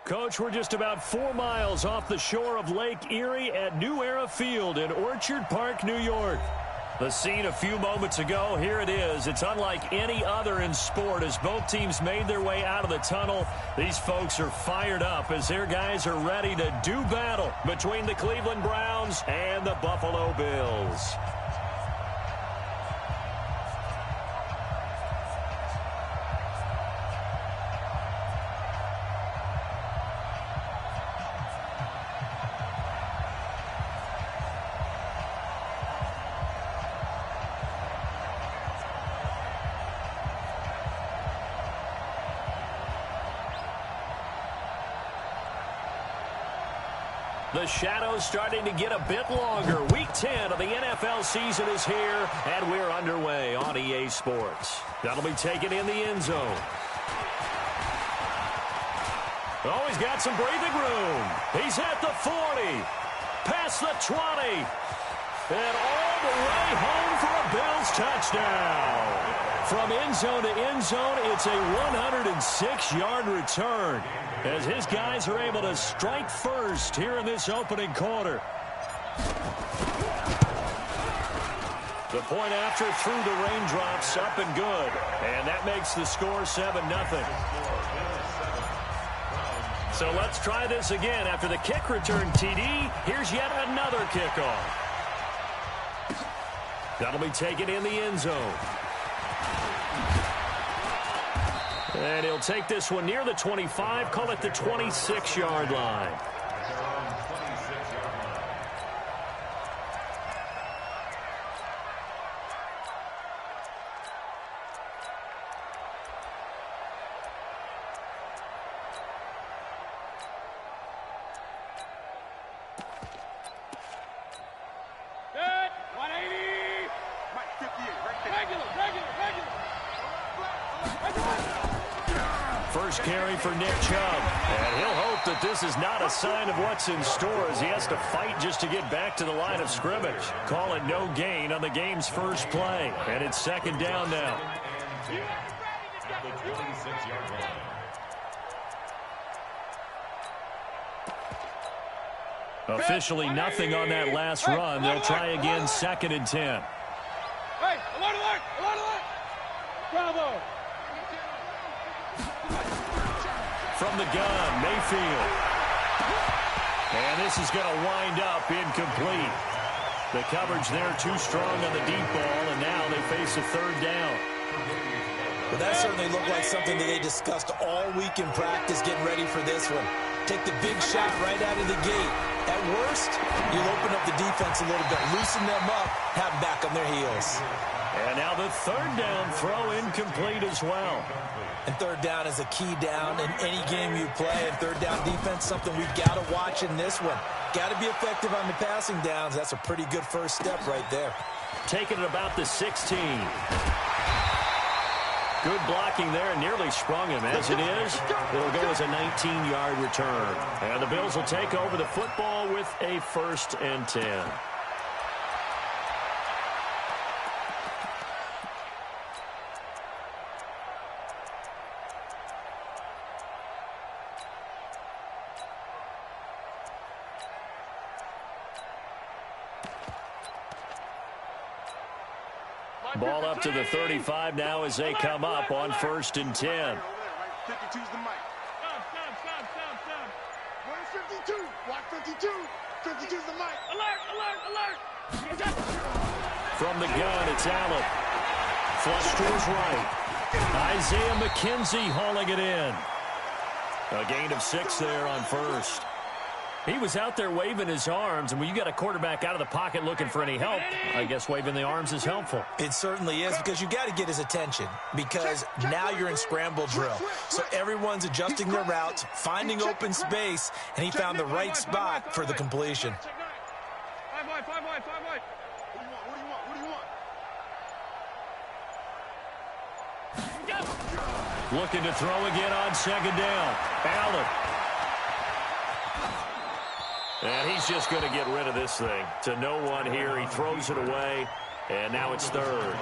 Coach, we're just about 4 miles off the shore of Lake Erie at New Era Field in Orchard Park, New York. The scene a few moments ago, here it is. It's unlike any other in sport as both teams made their way out of the tunnel. These folks are fired up as their guys are ready to do battle between the Cleveland Browns and the Buffalo Bills. The shadow's starting to get a bit longer. Week 10 of the NFL season is here, and we're underway on EA Sports. That'll be taken in the end zone. Oh, he's got some breathing room. He's at the 40, past the 20, and all the way home for a Bills touchdown. From end zone to end zone, it's a 106-yard return as his guys are able to strike first here in this opening quarter. The point after through the raindrops, up and good. And that makes the score 7-0. So let's try this again. After the kick return TD, here's yet another kickoff. That'll be taken in the end zone. And he'll take this one near the 25, call it the 26-yard line. Good, 180. Mike, 58, right there. Regular. First carry for Nick Chubb. And he'll hope that this is not a sign of what's in store as he has to fight just to get back to the line of scrimmage. Call it no gain on the game's first play. And it's second down now. Officially nothing on that last run. They'll try again, second and 10. Hey, alert! Bravo! From the gun, Mayfield. And this is going to wind up incomplete. The coverage there too strong on the deep ball, and now they face a third down. Well, that certainly looked like something that they discussed all week in practice getting ready for this one. Take the big shot right out of the gate. At worst, you'll open up the defense a little bit, loosen them up, have them back on their heels. And now the third down throw incomplete as well. And third down is a key down in any game you play. And third down defense, something we've got to watch in this one. Got to be effective on the passing downs. That's a pretty good first step right there. Taking it about the 16. Good blocking there, nearly sprung him. As it is, it'll go as a 19-yard return. And the Bills will take over the football with a 1st and 10. Ball up to the 35 now as they come up on 1st and 10. 52's the mic. Stop. Where's 52? Block 52. 52's the mic. Alert! From the gun, it's Allen. Flush to his right. Isaiah McKenzie hauling it in. A gain of 6 there on 1st. He was out there waving his arms, and when you got a quarterback out of the pocket looking for any help, I guess waving the arms is helpful. It certainly is, because you got to get his attention, because now you're in scramble drill. So everyone's adjusting their routes, finding open space, and he found the right spot for the completion. 5 wide. What do you want? Looking to throw again on second down. Allen. And he's just going to get rid of this thing. To no one here. He throws it away, and now it's third.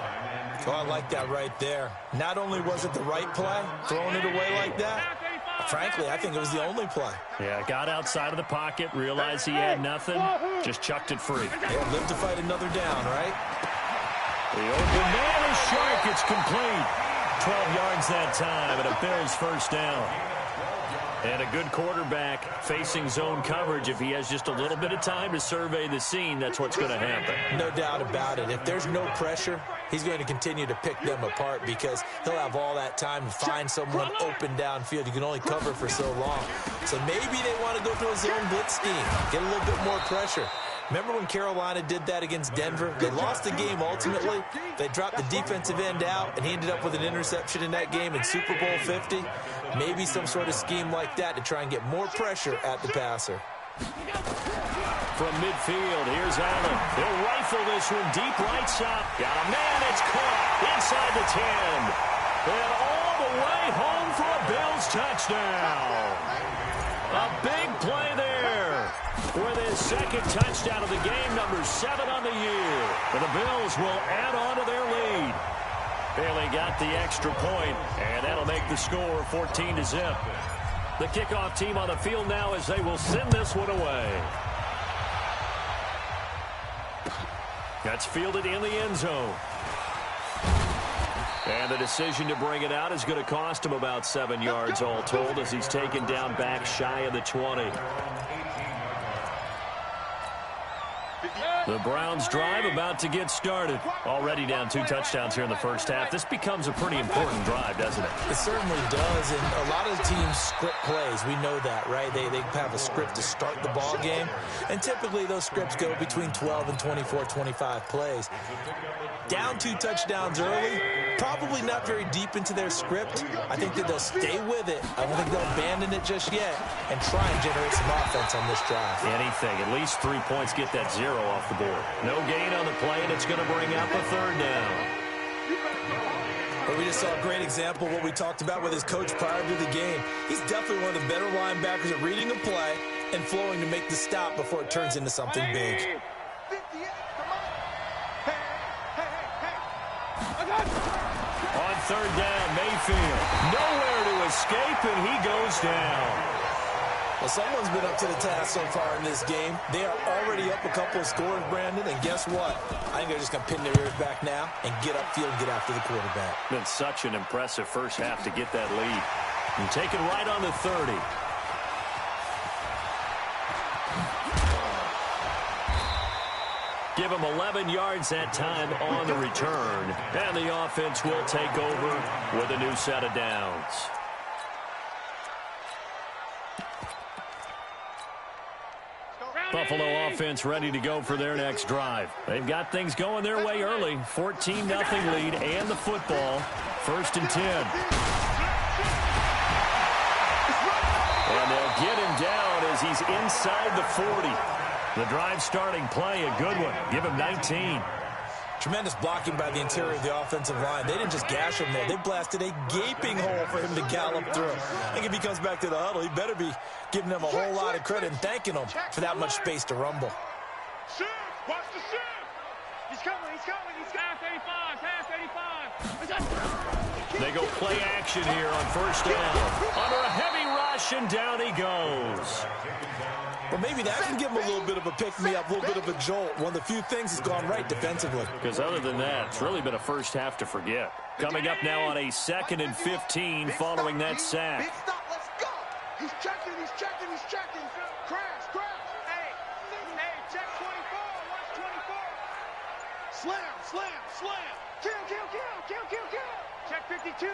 Oh, I like that right there. Not only was it the right play, throwing it away like that, Frankly, I think it was the only play. Yeah, got outside of the pocket, realized he had nothing, just chucked it free. Yeah, live to fight another down, right? The open man is sharp. It's complete. 12 yards that time, and a Bills first down. And a good quarterback facing zone coverage. If he has just a little bit of time to survey the scene, that's what's going to happen. No doubt about it. If there's no pressure, he's going to continue to pick them apart because he'll have all that time to find someone open downfield. You can only cover for so long. So maybe they want to go to a zone blitz scheme, get a little bit more pressure. Remember when Carolina did that against Denver? They lost the game ultimately. They dropped the defensive end out, and he ended up with an interception in that game in Super Bowl 50. Maybe some sort of scheme like that to try and get more pressure at the passer. From midfield, here's Allen. He'll rifle this one deep right side. Got a man, it's caught inside the 10. And all the way home for a Bills touchdown. A big play there. With his second touchdown of the game, number 7 on the year. And the Bills will add on to their lead. Bailey got the extra point, and that'll make the score 14-0. The kickoff team on the field now as they will send this one away. That's fielded in the end zone. And the decision to bring it out is going to cost him about 7 yards all told as he's taken down back shy of the 20. The Browns drive about to get started. Already down 2 touchdowns here in the first half. This becomes a pretty important drive, doesn't it? It certainly does, and a lot of teams script plays. We know that, right? They have a script to start the ball game, and typically those scripts go between 12 and 24, 25 plays. Down 2 touchdowns early, probably not very deep into their script. I think that they'll stay with it. I don't think they'll abandon it just yet and try and generate some offense on this drive. Anything. At least 3 points, get that 0 off the board. No gain on the play, and it's going to bring up a 3rd down. But we just saw a great example of what we talked about with his coach prior to the game. He's definitely one of the better linebackers at reading a play and flowing to make the stop before it turns into something big. On 3rd down, Mayfield. Nowhere to escape, and he goes down. Well, someone's been up to the task so far in this game. They are already up a couple of scores, Brandon, and guess what? I think they're just going to pin their ears back now and get upfield and get after the quarterback. Been such an impressive first half to get that lead. And take it right on the 30. Give him 11 yards that time on the return. And the offense will take over with a new set of downs. Buffalo offense ready to go for their next drive. They've got things going their way early. 14-0 lead and the football. 1st and 10. And they'll get him down as he's inside the 40. The drive starting play, a good one. Give him 19. Tremendous blocking by the interior of the offensive line. They didn't just gash him there. They blasted a gaping hole for him to gallop through. I think if he comes back to the huddle, he better be giving them a whole lot of credit and thanking them for that much space to rumble. Shift! Watch the shift! He's coming, he's coming, he's half 85, half 85. They go play action here on 1st down. Under a heavy rush, and down he goes. Well, maybe that can give him a little bit of a pick-me-up, a little bit of a jolt. One of the few things that's gone right defensively. Because other than that, it's really been a first half to forget. Coming up now on a 2nd and 15 following that sack. Big stop, let's go! He's checking, he's checking, he's checking. Crash, crash. Hey, check 24, watch 24. Slam, slam, slam. Kill, kill, kill, kill, kill, kill. Check 52.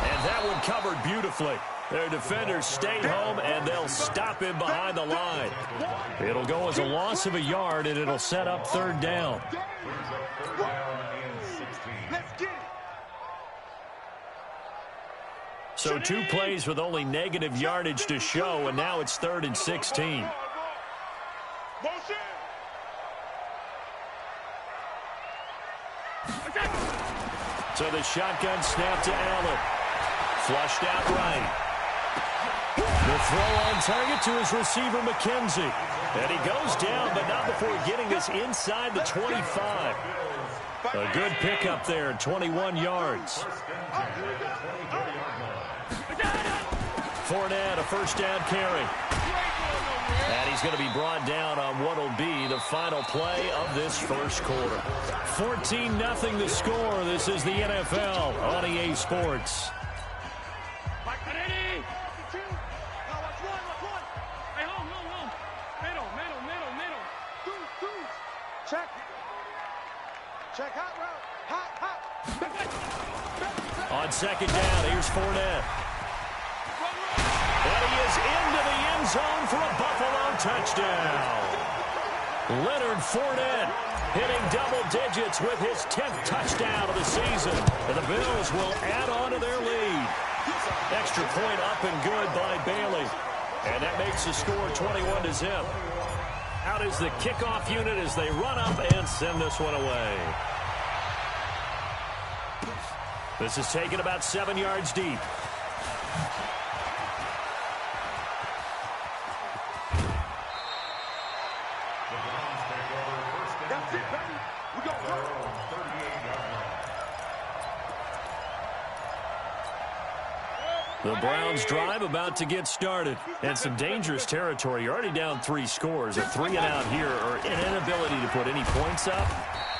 And that one covered beautifully. Their defenders stayed home, and they'll stop him behind the line. It'll go as a loss of a yard, and it'll set up 3rd down. Let's get it. So 2 plays with only negative yardage to show, and now it's 3rd and 16. Motion. So the shotgun snap to Allen. Flushed out right. The throw on target to his receiver, McKenzie. And he goes down, but not before getting this inside the 25. A good pickup there, 21 yards. Fournette, a first down carry. And he's going to be brought down on what will be the final play of this first quarter. 14-0 the score. This is the NFL on EA Sports. Check hot route. Hot. On second down, here's Fournette. And he is into the end zone for a Buffalo touchdown. Leonard Fournette hitting double digits with his 10th touchdown of the season. And the Bills will add on to their lead. Extra point up and good by Bailey. And that makes the score 21-0. Out is the kickoff unit as they run up and send this one away. This is taken about 7 yards deep. That's it, baby. We go. The Browns drive about to get started. And some dangerous territory. You're already down 3 scores. A 3-and-out here or an inability to put any points up.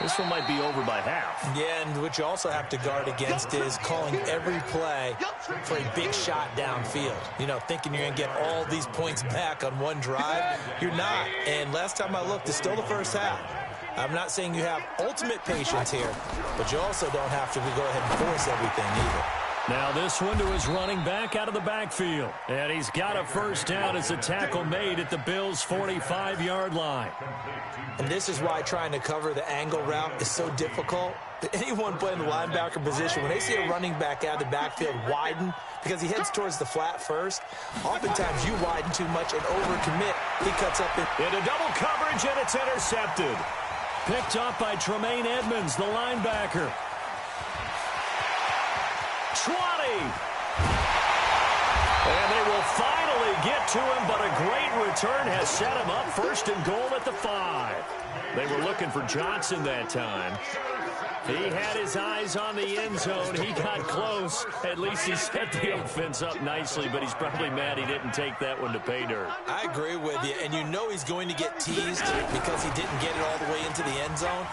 This one might be over by half. Yeah, and what you also have to guard against is calling every play for a big shot downfield. You know, thinking you're going to get all these points back on one drive. You're not. And last time I looked, it's still the first half. I'm not saying you have ultimate patience here, but you also don't have to go ahead and force everything either. Now this one to his running back out of the backfield. And he's got a first down as a tackle made at the Bills' 45-yard line. And this is why trying to cover the angle route is so difficult. Anyone playing the linebacker position, when they see a running back out of the backfield widen, because he heads towards the flat first, oftentimes you widen too much and overcommit. He cuts up into double coverage, and it's intercepted. Picked off by Tremaine Edmonds, the linebacker. 20. And they will finally get to him, but a great return has set him up first and goal at the 5. They were looking for Johnson that time. He had his eyes on the end zone. He got close. At least he set the offense up nicely, but he's probably mad he didn't take that one to pay dirt. I agree with you, and you know he's going to get teased because he didn't get it all the way into the end zone.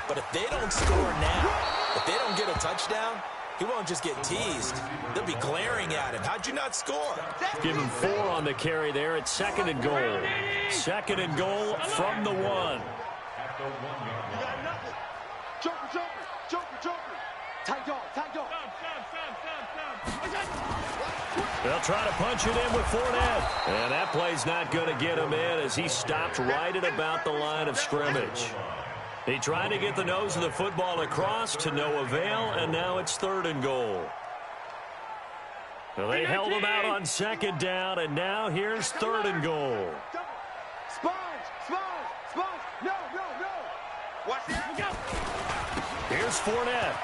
But if they don't score now, if they don't get a touchdown, he won't just get teased. They'll be glaring at him. How'd you not score? Give him 4 on the carry there. It's second and goal. Second and goal from the 1. Joker. Tight dog. They'll try to punch it in with Fournette. And that play's not going to get him in as he stopped right at about the line of scrimmage. He tried to get the nose of the football across to no avail, and now it's third and goal. Well, they held him out on second down, and now here's third and goal. Sponge. No. Watch this. Here's Fournette.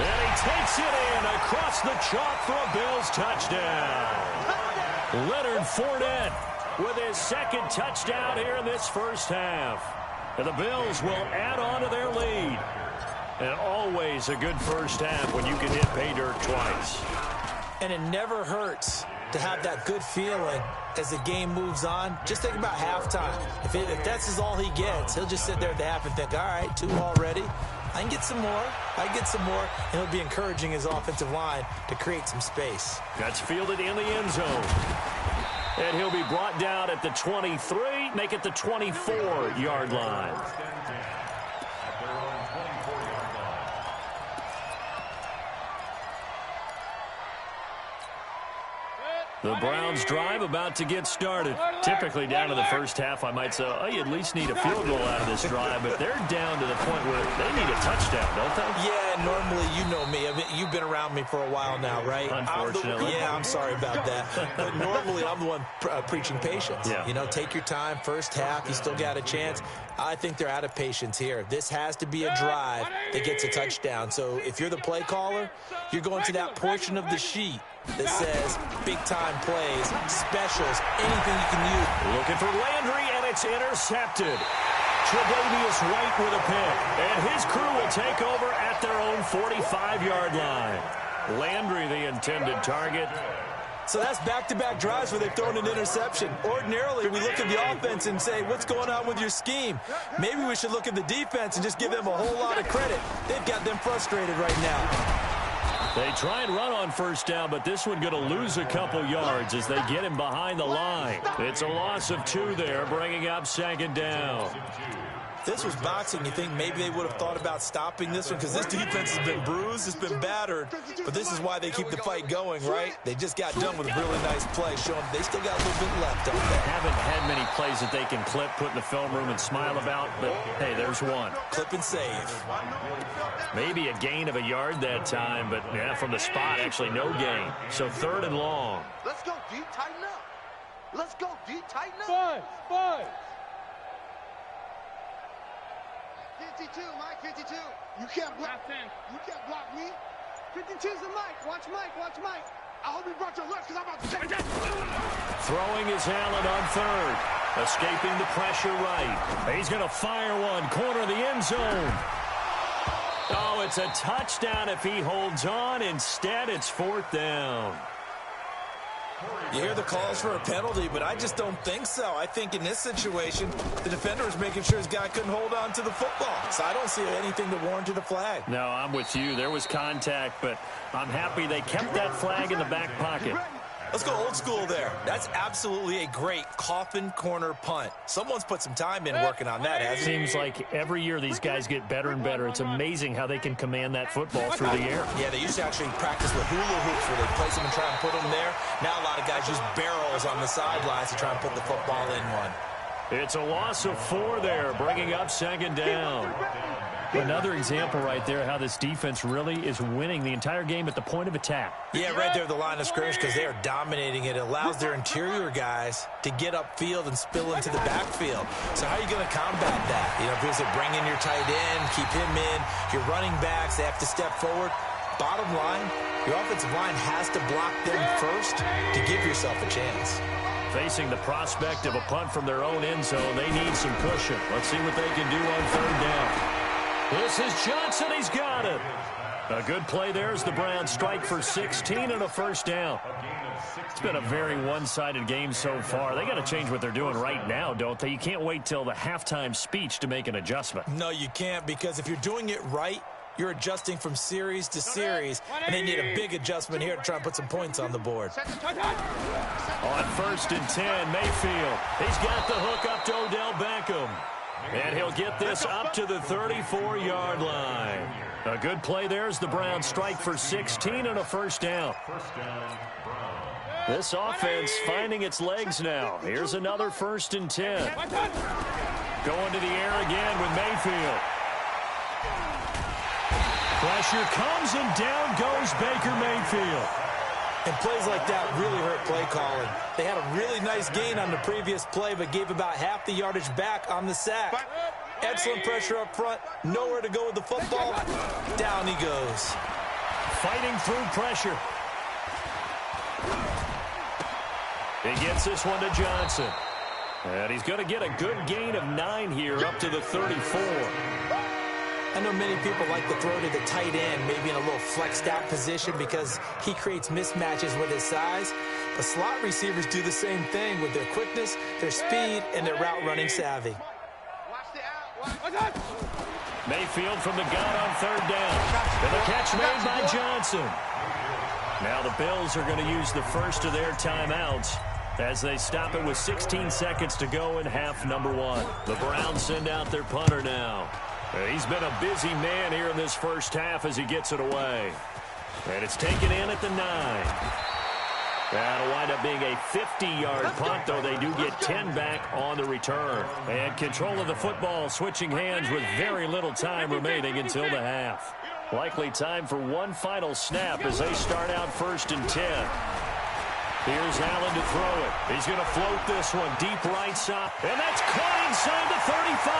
And he takes it in across the chalk for a Bills touchdown. Leonard Fournette with his second touchdown here in this first half. And the Bills will add on to their lead. And always a good first half when you can hit pay dirt twice. And it never hurts to have that good feeling as the game moves on. Just think about halftime. If that's all he gets, he'll just sit there at the half and think, all right, 2 already. I can get some more. And he'll be encouraging his offensive line to create some space. That's fielded in the end zone. And he'll be brought down at the 23, make it the 24-yard line. The Browns drive about to get started. Typically down to the first half, I might say, oh, you at least need a field goal out of this drive, but they're down to the point where they need a touchdown, don't they? Yeah, normally you know me. I mean, you've been around me for a while now, right? Unfortunately. I'm sorry about that. But normally I'm the one preaching patience. Yeah. You know, take your time. First half, you still got a chance. I think they're out of patience here. This has to be a drive that gets a touchdown. So if you're the play caller, you're going to that portion of the sheet that says big-time plays, specials, anything you can use. Looking for Landry, and it's intercepted. Tre'Davious White with a pick, and his crew will take over at their own 45-yard line. Landry, the intended target. So that's back-to-back drives where they've thrown an interception. Ordinarily, we look at the offense and say, what's going on with your scheme? Maybe we should look at the defense and just give them a whole lot of credit. They've got them frustrated right now. They try and run on first down, but this one going to lose a couple yards as they get him behind the line. It's a loss of 2 there, bringing up second down. If this was boxing, you think maybe they would have thought about stopping this one because this defense has been bruised, it's been battered, but this is why they keep the fight going, right? They just got done with a really nice play, showing they still got a little bit left on that. Haven't had many plays that they can clip, put in the film room, and smile about, but hey, there's one. Clip and save. Maybe a gain of a yard that time, but yeah, from the spot, actually no gain. So 3rd and long. Let's go, D. Tighten up. Let's go, D. Tighten up. Five. 52, Mike, 52. You can't block. You can't block me. 52's the Mike. Watch Mike. I hope you brought your lunch because I'm about to take that. Throwing is Allen on 3rd. Escaping the pressure right. He's going to fire one. Corner of the end zone. Oh, it's a touchdown if he holds on. Instead, it's 4th down. You hear the calls for a penalty, but I just don't think so. I think in this situation, the defender was making sure his guy couldn't hold on to the football. So I don't see anything that warranted a flag. No, I'm with you. There was contact, but I'm happy they kept that flag in the back pocket. Let's go old school there. That's absolutely a great coffin corner punt. Someone's put some time in working on that, hasn't he? Seems like every year these guys get better and better. It's amazing how they can command that football through the air. Yeah, they used to actually practice with hula hoops where they place them and try and put them there. Now a lot of guys use barrels on the sidelines to try and put the football in one. It's a loss of 4 there, bringing up second down. Another example right there how this defense really is winning the entire game at the point of attack. Yeah, right there at the line of scrimmage because they are dominating it. It allows their interior guys to get upfield and spill into the backfield. So how are you going to combat that? You know, because they bring in your tight end, keep him in. Your running backs, they have to step forward. Bottom line, your offensive line has to block them first to give yourself a chance. Facing the prospect of a punt from their own end zone, they need some pushing. Let's see what they can do on 3rd down. This is Johnson. He's got it. A good play there as the Browns strike for 16 and a first down. It's been a very one-sided game so far. They got to change what they're doing right now, don't they? You can't wait till the halftime speech to make an adjustment. No, you can't, because if you're doing it right, you're adjusting from series to series, and they need a big adjustment here to try and put some points on the board. On 1st and 10, Mayfield. He's got the hook up to Odell Beckham. And he'll get this up to the 34-yard line. A good play there as the Browns strike for 16 and a first down. This offense finding its legs now. Here's another 1st and 10. Going to the air again with Mayfield. Pressure comes and down goes Baker Mayfield. And plays like that really hurt play calling. They had a really nice gain on the previous play, but gave about half the yardage back on the sack. Excellent pressure up front. Nowhere to go with the football. Down he goes. Fighting through pressure. He gets this one to Johnson. And he's going to get a good gain of 9 here up to the 34. I know many people like to throw to the tight end, maybe in a little flexed out position because he creates mismatches with his size. But slot receivers do the same thing with their quickness, their speed, and their route running savvy. Mayfield from the gun on 3rd down. And the catch made by Johnson. Now the Bills are going to use the first of their timeouts as they stop it with 16 seconds to go in half number 1. The Browns send out their punter now. He's been a busy man here in this first half as he gets it away. And it's taken in at the 9. That'll wind up being a 50-yard punt, though they do get 10 back on the return. And control of the football switching hands with very little time remaining until the half. Likely time for one final snap as they start out 1st and 10. Here's Allen to throw it. He's going to float this one deep right side. And that's caught inside the 35.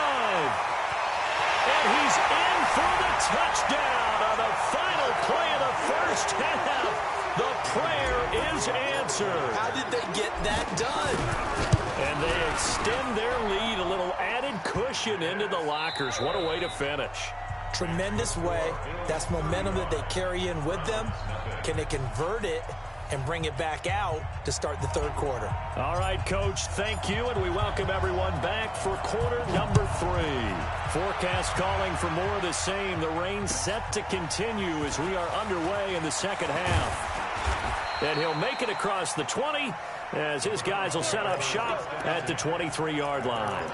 And he's in for the touchdown on the final play of the first half. The prayer is answered. How did they get that done? And they extend their lead, a little added cushion into the lockers. What a way to finish. Tremendous way. That's momentum that they carry in with them. Can they convert it and bring it back out to start the third quarter? All right, Coach, thank you, and we welcome everyone back for quarter number 3. Forecast calling for more of the same. The rain set to continue as we are underway in the second half. And he'll make it across the 20 as his guys will set up shop at the 23-yard line.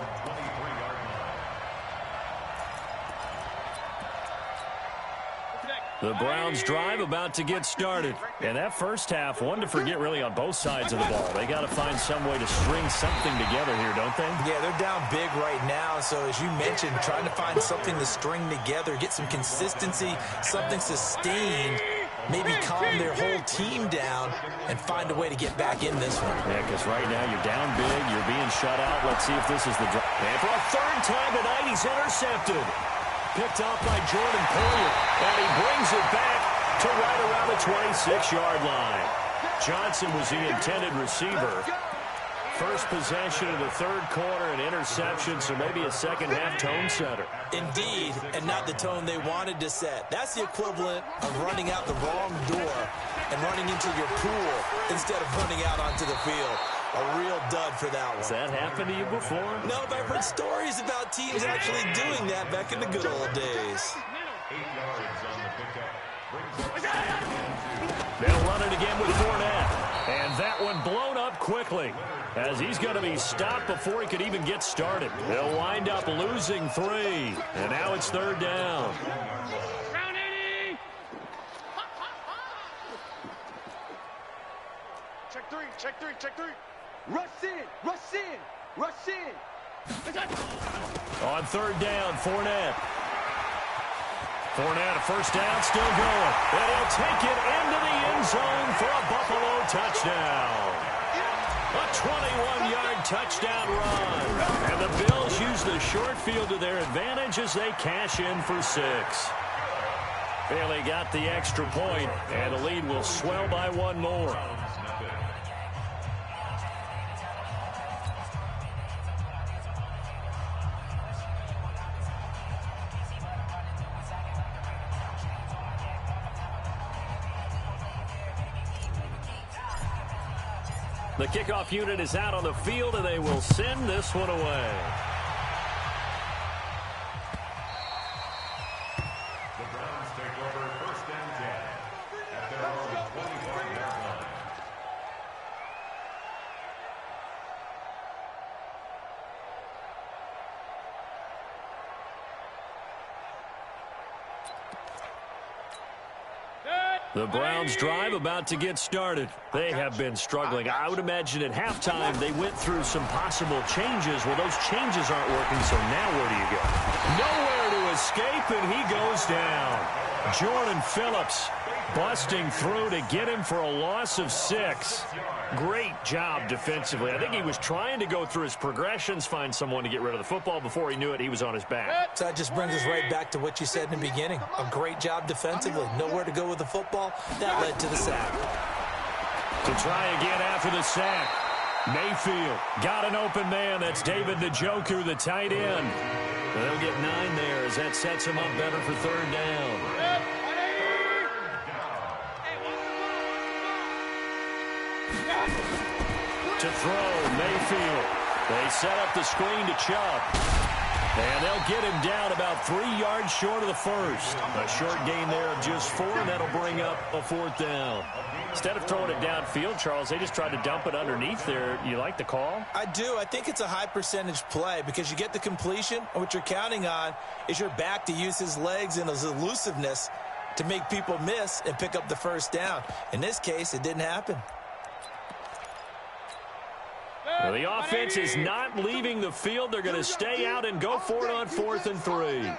The Browns drive about to get started. And that first half, one to forget really on both sides of the ball. They got to find some way to string something together here, don't they? Yeah, they're down big right now. So as you mentioned, trying to find something to string together, get some consistency, something sustained, maybe calm their whole team down and find a way to get back in this one. Yeah, because right now you're down big, you're being shut out. Let's see if this is the drive. And for a third time tonight, he's intercepted. Picked off by Jordan Poyer, and he brings it back to right around the 26-yard line. Johnson was the intended receiver. First possession of the third quarter, an interception, so maybe a second-half tone setter. Indeed, and not the tone they wanted to set. That's the equivalent of running out the wrong door and running into your pool instead of running out onto the field. A real dud for that one. Has that happened to you before? No, but I've heard stories about teams actually doing that back in the good old days. They'll run it again with Fournette. And that one blown up quickly as he's going to be stopped before he could even get started. They'll wind up losing 3. And now it's third down. Check three. Rush in. On third down, Fournette. Fournette, a first down, still going. And he'll take it into the end zone for a Buffalo touchdown. A 21-yard touchdown run. And the Bills use the short field to their advantage as they cash in for 6. Bailey got the extra point, and the lead will swell by 1 more. The kickoff unit is out on the field, and they will send this one away. The Browns take over 1st and 10 at their own 25-yard line. The Browns drive about to get started. They have been struggling. I would imagine at halftime they went through some possible changes. Well, those changes aren't working, so now where do you go? Nowhere to escape, and he goes down. Jordan Phillips busting through to get him for a loss of 6. Great job defensively. I think he was trying to go through his progressions, find someone to get rid of the football. Before he knew it, he was on his back. So that just brings us right back to what you said in the beginning. A great job defensively. Nowhere to go with the football. That led to the sack. To try again after the sack. Mayfield got an open man. That's David Njoku, the tight end. They'll get 9 there as that sets him up better for third down. To throw, Mayfield. They set up the screen to Chubb. And they'll get him down about 3 yards short of the first. A short gain there of just 4, and that'll bring up a 4th down. Instead of throwing it downfield, Charles, they just tried to dump it underneath there. You like the call? I do. I think it's a high percentage play because you get the completion, and what you're counting on is your back to use his legs and his elusiveness to make people miss and pick up the first down. In this case, it didn't happen. Well, the offense is not leaving the field. They're going to stay out and go for it on 4th and 3.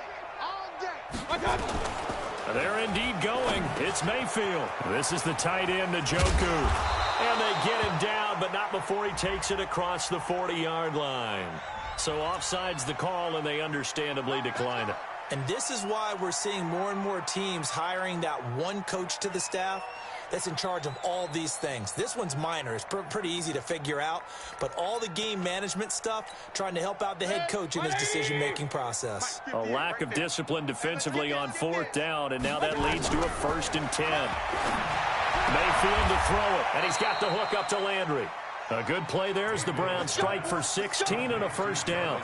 They're indeed going. It's Mayfield. This is the tight end, Njoku. And they get him down, but not before he takes it across the 40-yard line. So offside's the call, and they understandably decline it. And this is why we're seeing more and more teams hiring that one coach to the staff that's in charge of all these things. This one's minor. It's pretty easy to figure out. But all the game management stuff, trying to help out the head coach in his decision-making process. A lack of discipline defensively on 4th down, and now that leads to a 1st and 10. Mayfield to throw it, and he's got the hook up to Landry. A good play there as the Browns strike for 16 and a 1st down.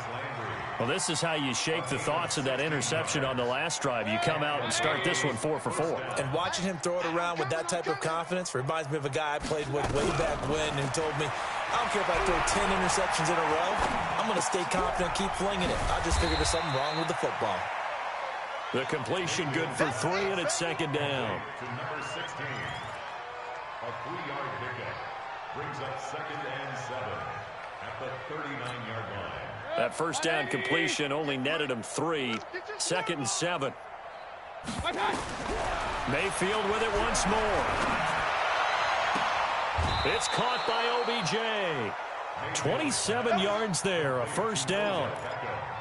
Well, this is how you shake the thoughts of that interception on the last drive. You come out and start this one 4 for 4. And watching him throw it around with that type of confidence reminds me of a guy I played with way back when who told me, I don't care if I throw 10 interceptions in a row. I'm going to stay confident, keep flinging it. I just figured there's something wrong with the football. The completion good for 3, and it's 2nd down. To number 16. A 3-yard pickup brings up 2nd and 7 at the 39-yard line. That 1st down completion only netted him 3. 2nd and 7. Mayfield with it once more. It's caught by OBJ. 27 yards there, a 1st down.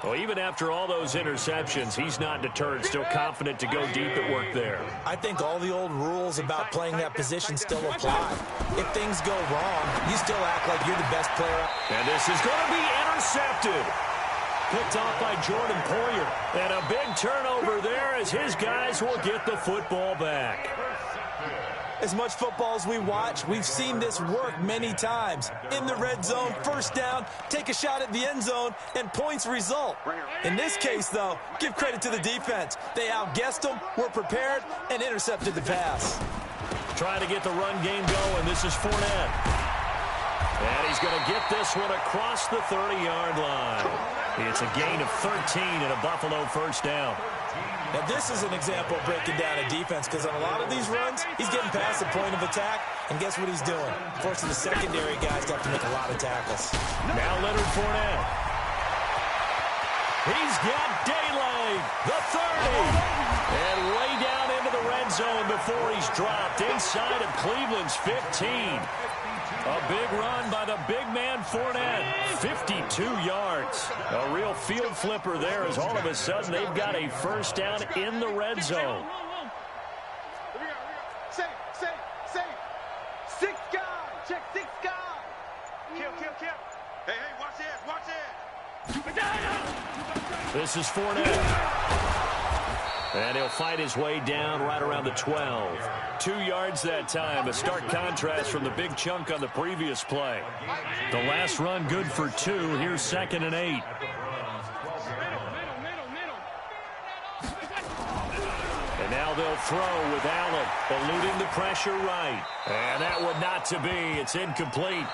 Well, even after all those interceptions, he's not deterred, still confident to go deep at work there. I think all the old rules about playing that position still apply. If things go wrong, you still act like you're the best player. And this is going to be intercepted. Picked off by Jordan Poyer. And a big turnover there as his guys will get the football back. As much football as we watch, we've seen this work many times. In the red zone, 1st down, take a shot at the end zone, and points result. In this case, though, give credit to the defense. They outguessed them, were prepared, and intercepted the pass. Trying to get the run game going. This is Fournette. And he's going to get this one across the 30-yard line. It's a gain of 13 and a Buffalo 1st down. Now, this is an example of breaking down a defense because on a lot of these runs, he's getting past the point of attack, and guess what he's doing? Forcing the secondary guys to have to make a lot of tackles. Now Leonard Fournette. He's got daylight, the 30. And way down into the red zone before he's dropped inside of Cleveland's 15. A big run by the big man Fournette. 52 yards. A real field flipper there as all of a sudden they've got a 1st down in the red zone. Safe. 6 guys. Check 6 guys. Kill. Hey, watch this. This is Fournette. And he'll fight his way down right around the 12. 2 yards that time. A stark contrast from the big chunk on the previous play. The last run good for 2. Here's 2nd and 8. And now they'll throw with Allen, eluding the pressure right. And that would not to be. It's incomplete.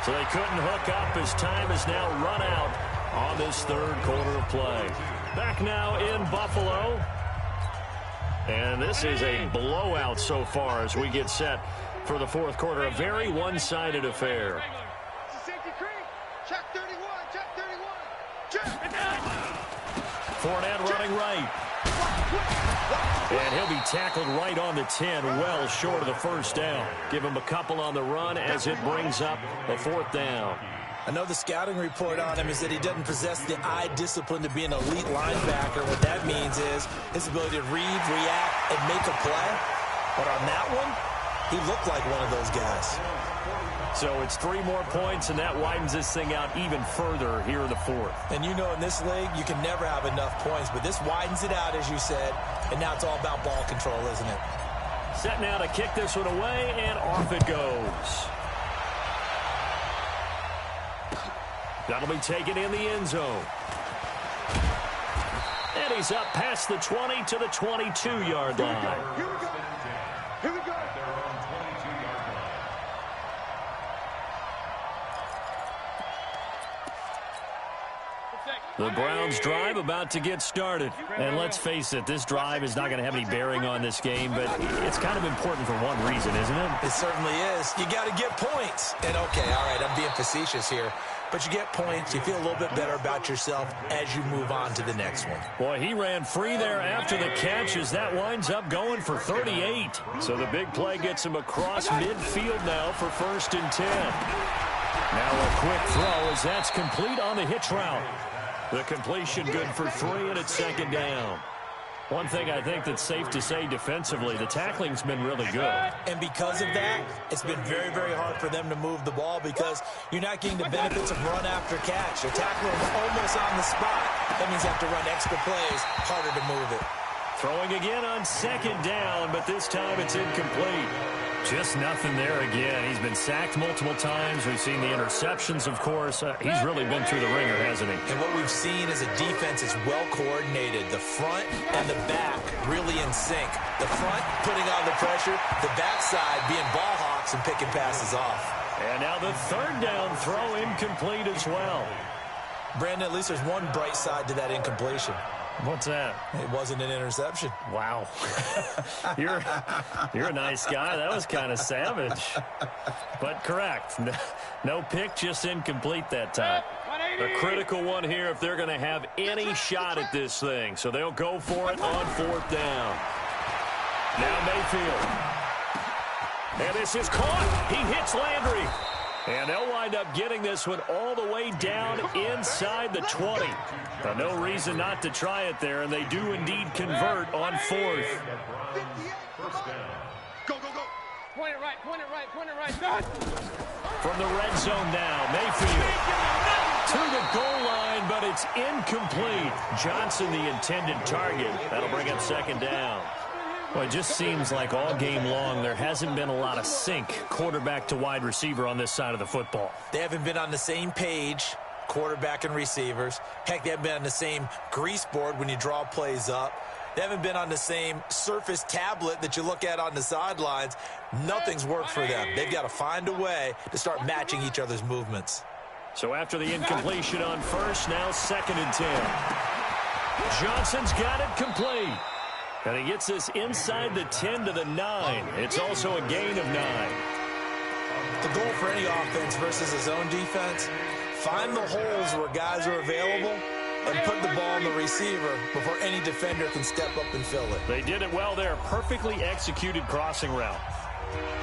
So they couldn't hook up as time is now run out on this 3rd quarter of play. Back now in Buffalo. And this is a blowout so far as we get set for the 4th quarter. A very one-sided affair. Safety creep. Check 31. Check. Fournette running right. And he'll be tackled right on the 10, well short of the 1st down. Give him a couple on the run as it brings up a 4th down. I know the scouting report on him is that he doesn't possess the eye discipline to be an elite linebacker. What that means is his ability to read, react, and make a play. But on that one, he looked like one of those guys. So it's 3 more points, and that widens this thing out even further here in the 4th. And you know in this league, you can never have enough points. But this widens it out, as you said. And now it's all about ball control, isn't it? Set now to kick this one away, and off it goes. That'll be taken in the end zone. And he's up past the 20 to the 22-yard line. Here we go. The Browns drive about to get started. And let's face it, this drive is not going to have any bearing on this game, but it's kind of important for one reason, isn't it? It certainly is. You got to get points. And okay, all right, I'm being facetious here. But you get points, you feel a little bit better about yourself as you move on to the next one. Boy, he ran free there after the catch as that winds up going for 38. So the big play gets him across midfield now for 1st and 10. Now a quick throw as that's complete on the hitch route. The completion good for 3, and it's 2nd down. One thing I think that's safe to say defensively, the tackling's been really good. And because of that, it's been very, very hard for them to move the ball because you're not getting the benefits of run after catch. They're tackling almost on the spot. That means you have to run extra plays, harder to move it. Throwing again on 2nd down, but this time it's incomplete. Just nothing there again. He's been sacked multiple times. We've seen the interceptions, of course. He's really been through the ringer, hasn't he? And what we've seen is a defense is well coordinated. The front and the back really in sync. The front putting on the pressure, the backside being ball hawks and picking passes off. And now the 3rd down throw incomplete as well. Brandon, at least there's one bright side to that incompletion. What's that? It wasn't an interception. Wow. You're a nice guy. That was kind of savage. But correct. No pick, just incomplete that time. A critical one here if they're going to have any shot at this thing. So they'll go for it on 4th down. Now Mayfield. And this is caught. He hits Landry. And they'll wind up getting this one all the way down inside the 20. No reason not to try it there, and they do indeed convert on 4th. Go, go, go. Point it right, point it right, point it right. From the red zone now, Mayfield to the goal line, but it's incomplete. Johnson, the intended target. That'll bring up 2nd down. Well, it just seems like all game long there hasn't been a lot of sync quarterback to wide receiver on this side of the football. They haven't been on the same page, quarterback and receivers. Heck, they haven't been on the same grease board when you draw plays up. They haven't been on the same Surface tablet that you look at on the sidelines. Nothing's worked for them. They've got to find a way to start matching each other's movements. So after the incompletion on 1st, now 2nd and 10. Johnson's got it complete. And he gets this inside the 10 to the 9. It's also a gain of 9. The goal for any offense versus his own defense, find the holes where guys are available and put the ball on the receiver before any defender can step up and fill it. They did it well there. Perfectly executed crossing route.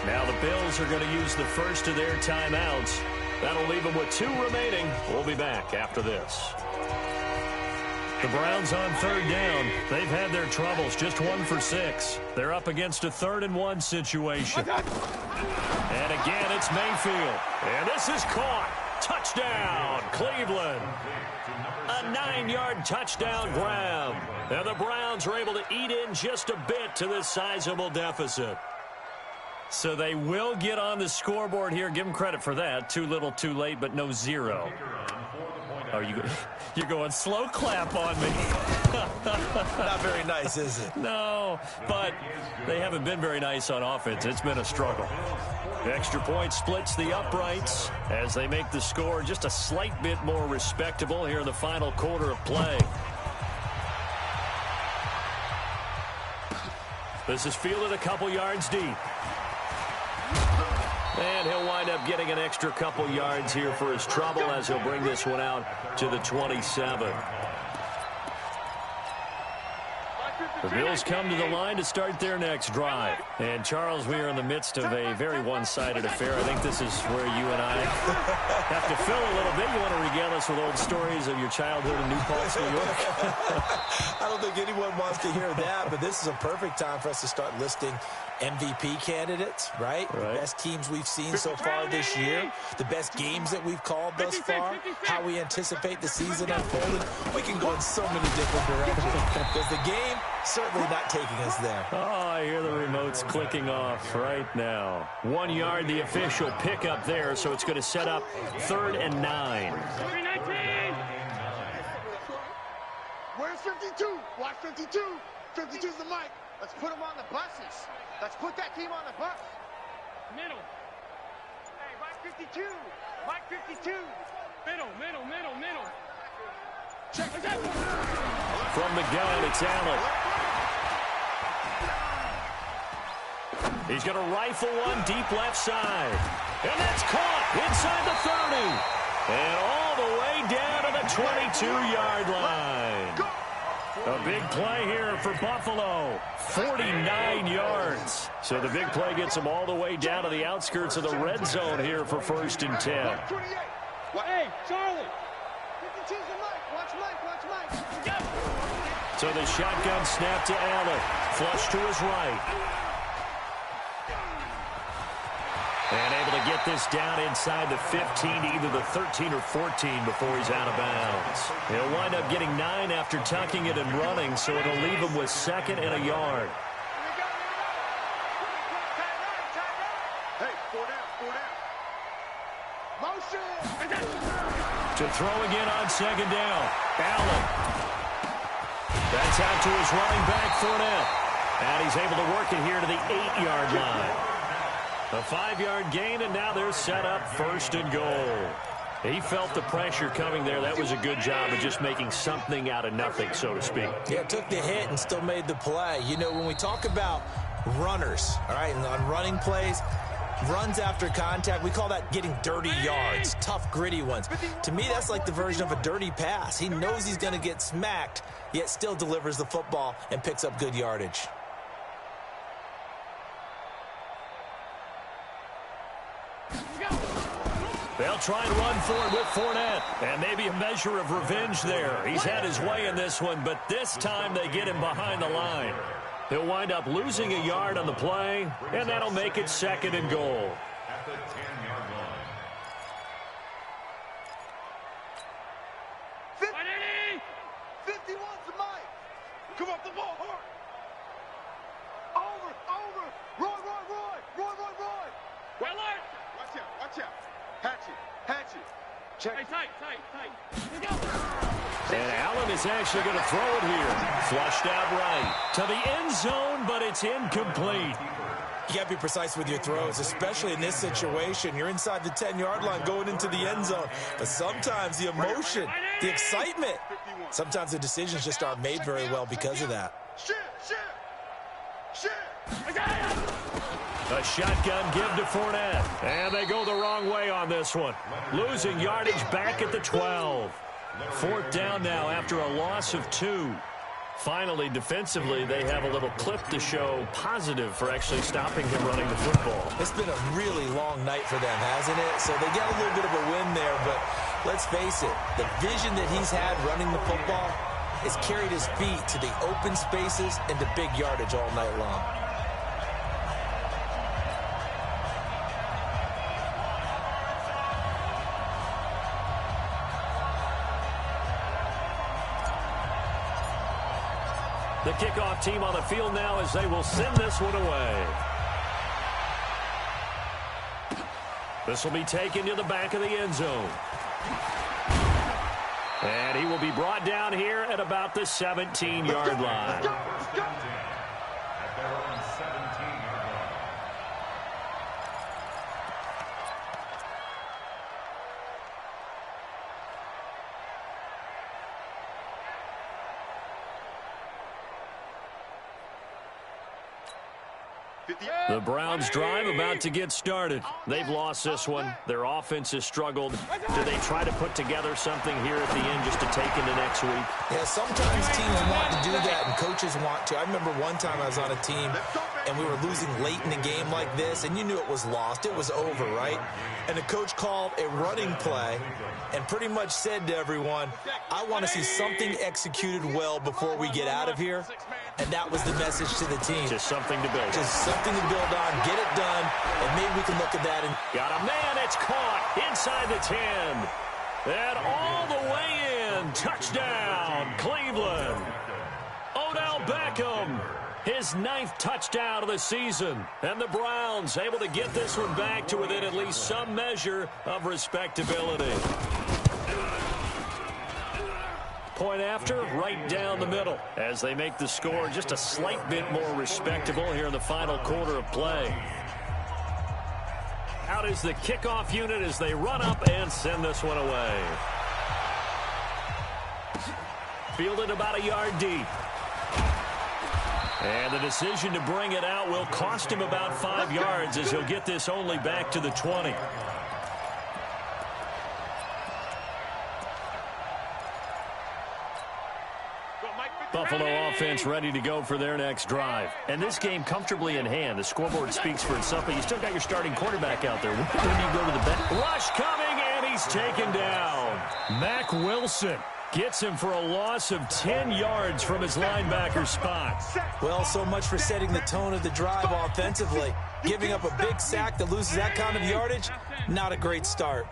Now the Bills are going to use the first of their timeouts. That'll leave them with 2 remaining. We'll be back after this. The Browns on 3rd down. They've had their troubles, just 1 for 6. They're up against a 3rd and 1 situation. And again, it's Mayfield. And this is caught. Touchdown, Cleveland. A 9-yard touchdown grab. And the Browns are able to eat in just a bit to this sizable deficit. So they will get on the scoreboard here. Give them credit for that. Too little, too late, but no 0. Oh, you're going slow clap on me. Not very nice, is it? No, but they haven't been very nice on offense. It's been a struggle. The extra point splits the uprights as they make the score just a slight bit more respectable here in the final quarter of play. This is fielded a couple yards deep. And he'll wind up getting an extra couple yards here for his trouble as he'll bring this one out to the 27. The Bills come to the line to start their next drive. And, Charles, we are in the midst of a very one-sided affair. I think this is where you and I have to fill a little bit. You want to regale us with old stories of your childhood in New Paltz, New York? I don't think anyone wants to hear that, but this is a perfect time for us to start listing MVP candidates, right? The best teams we've seen so far this year, the best games that we've called thus far, how we anticipate the season unfolding. We can go in so many different directions because the game certainly not taking us there. Oh, I hear the remotes clicking off right now. 1 yard, the official pickup there, so it's going to set up 3rd and 9. Where's 52? Watch 52. 52's the mic. Let's put them on the buses. Let's put that team on the bus. Middle. Hey, Mike 52. Mike 52. Middle, middle, middle, middle. From the gun, it's Allen. He's going to rifle one deep left side. And that's caught inside the 30. And all the way down to the 22-yard line. A big play here for Buffalo. 49 yards. So the big play gets them all the way down to the outskirts of the red zone here for 1st and 10. Hey, Charlie. So the shotgun snap to Allen. Flush to his right. And able to get this down inside the 15, either the 13 or 14 before he's out of bounds. He'll wind up getting 9 after tucking it and running, so it'll leave him with 2nd and a yard. Hey, 4 down. Motion. To throw again on 2nd down. Allen. That's out to his running back, Fournette. And he's able to work it here to the 8-yard line. A 5-yard gain, and now they're set up 1st and goal. He felt the pressure coming there. That was a good job of just making something out of nothing, so to speak. Yeah, took the hit and still made the play. You know, when we talk about runners, all right, and on running plays, runs after contact, we call that getting dirty yards, tough, gritty ones. To me, that's like the version of a dirty pass. He knows he's going to get smacked, yet still delivers the football and picks up good yardage. They'll try and run for it with Fournette. And maybe a measure of revenge there. He's had his way in this one, but this time they get him behind the line. He'll wind up losing a yard on the play, and that'll make it 2nd and goal. At the 10-yard line. 51's the mic. Come up the ball hard. Over. Roy. Well, Lord. Watch out. Hatchet. Check. Hey, tight. And Allen is actually going to throw it here. Flushed out right to the end zone, but it's incomplete. You got to be precise with your throws, especially in this situation. You're inside the 10-yard line going into the end zone. But sometimes the emotion, the excitement, sometimes the decisions just aren't made very well because of that. Shit. A shotgun give to Fournette. And they go the wrong way on this one. Losing yardage back at the 12. 4th down now after a loss of 2. Finally, defensively, they have a little clip to show positive for actually stopping him running the football. It's been a really long night for them, hasn't it? So they got a little bit of a win there, but let's face it, the vision that he's had running the football has carried his feet to the open spaces and to big yardage all night long. The kickoff team on the field now as they will send this one away. This will be taken to the back of the end zone. And he will be brought down here at about the 17-yard line. At their own 17-yard line. The Browns drive about to get started. They've lost this one. Their offense has struggled. Do they try to put together something here at the end just to take into next week? Yeah, sometimes teams want to do that and coaches want to. I remember one time I was on a team and we were losing late in a game like this, and you knew it was lost. It was over, right? And the coach called a running play and pretty much said to everyone, I want to see something executed well before we get out of here. And that was the message to the team. Just something to build. Just something to build on, get it done, and maybe we can look at that. And got a man, it's caught inside the 10. And all the way in. Touchdown, Cleveland. Odell Beckham, his 9th touchdown of the season. And the Browns able to get this one back to within at least some measure of respectability. Point after, right down the middle, as they make the score just a slight bit more respectable here in the final quarter of play. Out is the kickoff unit as they run up and send this one away. Fielded about a yard deep. And the decision to bring it out will cost him about 5 yards as he'll get this only back to the 20. Buffalo offense ready to go for their next drive. And this game comfortably in hand. The scoreboard speaks for itself, but you still got your starting quarterback out there. When do you go to the bench? Rush coming, and he's taken down. Mack Wilson gets him for a loss of 10 yards from his linebacker spot. Well, so much for setting the tone of the drive offensively. Giving up a big sack that loses that kind of yardage, not a great start.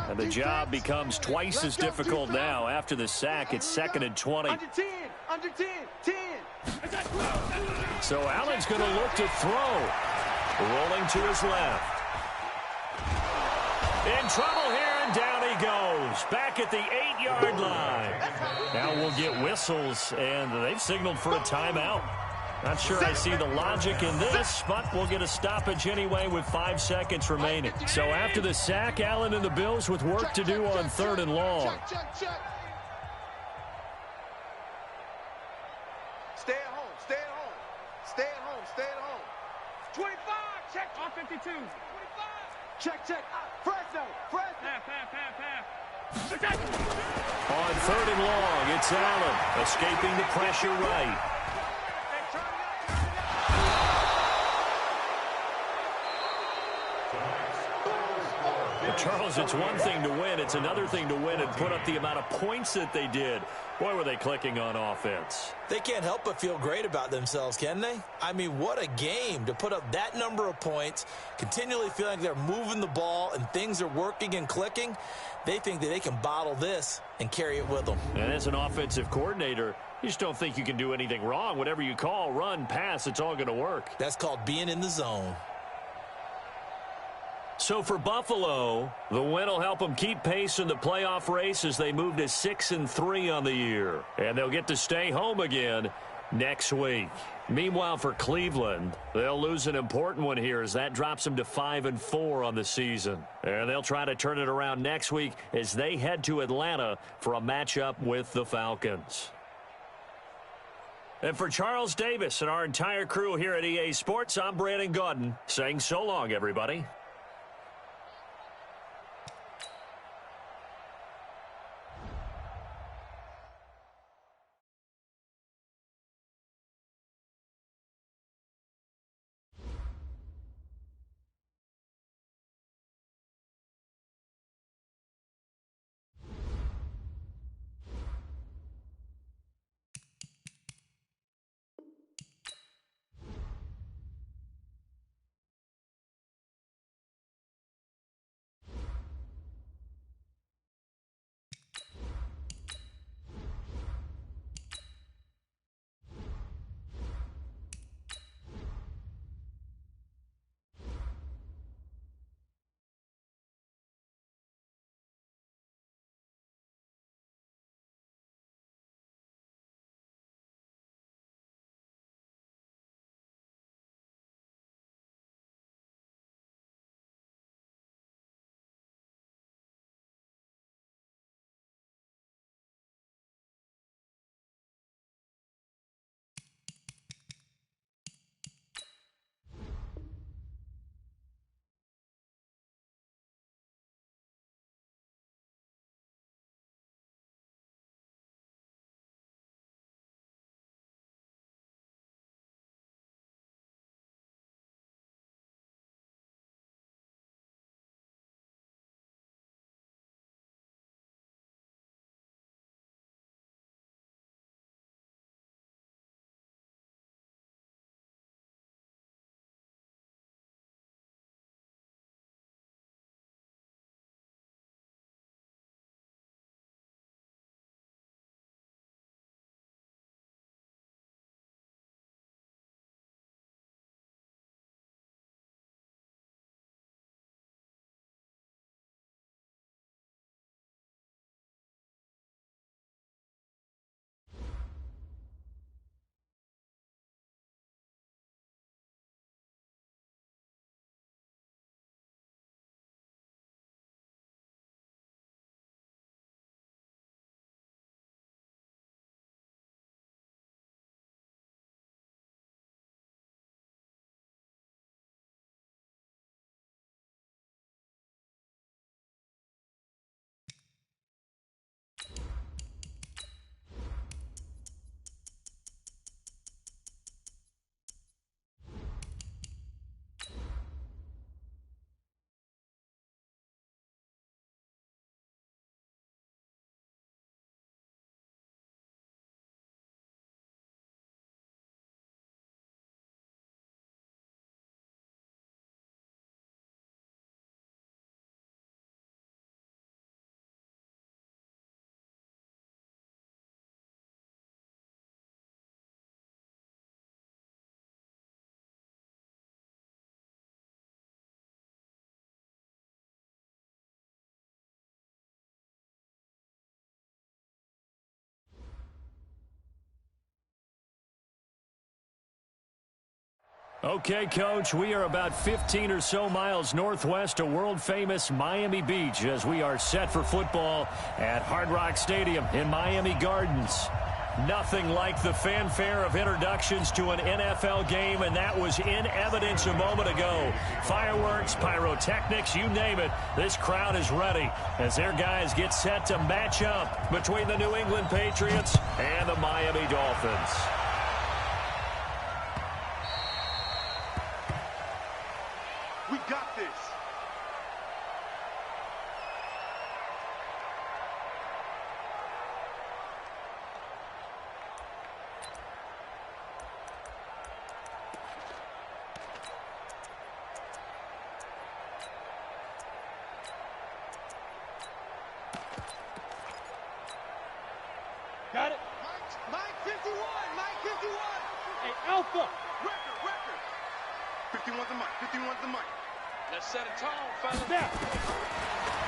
And the job becomes twice as difficult now. After the sack, it's 2nd and 20. Under 10, under 10, 10. So Allen's going to look to throw. Rolling to his left. In trouble here, and down he goes. Back at the 8-yard line. Now we'll get whistles, and they've signaled for a timeout. Not sure I see the logic in this, but we'll get a stoppage anyway with 5 seconds remaining. So after the sack, Allen and the Bills with work to do on 3rd and long. Stay at home, stay at home. Stay at home, stay at home. 25, check. On 52. 25. Check, check. Fresno, Fresno. Half. Attack. On 3rd and long, it's Allen escaping the pressure right. Charles, it's one thing to win. It's another thing to win and put up the amount of points that they did. Boy, were they clicking on offense. They can't help but feel great about themselves, can they? I mean, what a game to put up that number of points, continually feeling like they're moving the ball and things are working and clicking. They think that they can bottle this and carry it with them. And as an offensive coordinator, you just don't think you can do anything wrong. Whatever you call, run, pass, it's all going to work. That's called being in the zone. So for Buffalo, the win will help them keep pace in the playoff race as they move to 6-3 on the year. And they'll get to stay home again next week. Meanwhile, for Cleveland, they'll lose an important one here as that drops them to 5-4 on the season. And they'll try to turn it around next week as they head to Atlanta for a matchup with the Falcons. And for Charles Davis and our entire crew here at EA Sports, I'm Brandon Gaudin saying so long, everybody. Okay, Coach, we are about 15 or so miles northwest of world-famous Miami Beach as we are set for football at Hard Rock Stadium in Miami Gardens. Nothing like the fanfare of introductions to an NFL game, and that was in evidence a moment ago. Fireworks, pyrotechnics, you name it, this crowd is ready as their guys get set to match up between the New England Patriots and the Miami Dolphins. We got this. Got it. Mike 51. Mike 51. Hey, Alpha. Record. 51's the mic. 51's the mic. Let's set a tone, fellas. Now.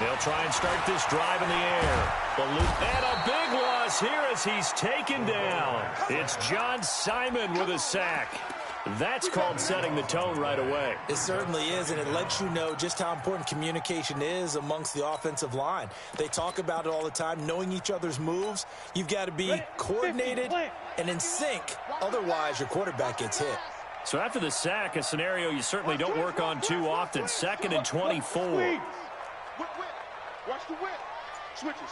They'll try and start this drive in the air. And a big loss here as he's taken down. It's John Simon with a sack. That's called setting the tone right away. It certainly is, and it lets you know just how important communication is amongst the offensive line. They talk about it all the time, knowing each other's moves. You've got to be coordinated and in sync. Otherwise, your quarterback gets hit. So after the sack, a scenario you certainly don't work on too often. 2nd and 24. Whip. Watch the whip. Switch it.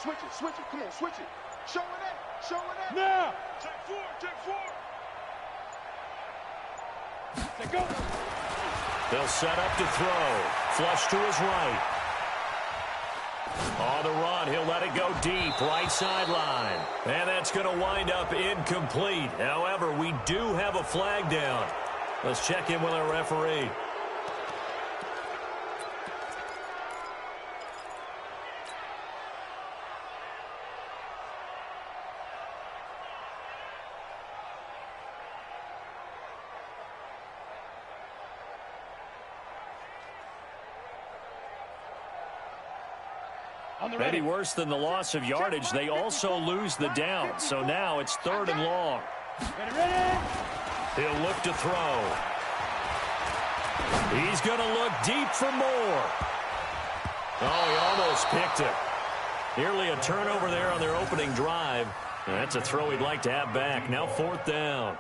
Come on, switch it. Show it. Now. Take four. Let go. They'll set up to throw. Flush to his right. On the run, he'll let it go deep, right sideline. And that's going to wind up incomplete. However, we do have a flag down. Let's check in with our referee. Maybe worse than the loss of yardage, they also lose the down. So now it's 3rd and long. Ready. He'll look to throw. He's going to look deep for more. Oh, he almost picked it. Nearly a turnover there on their opening drive. And that's a throw he'd like to have back. Now 4th down.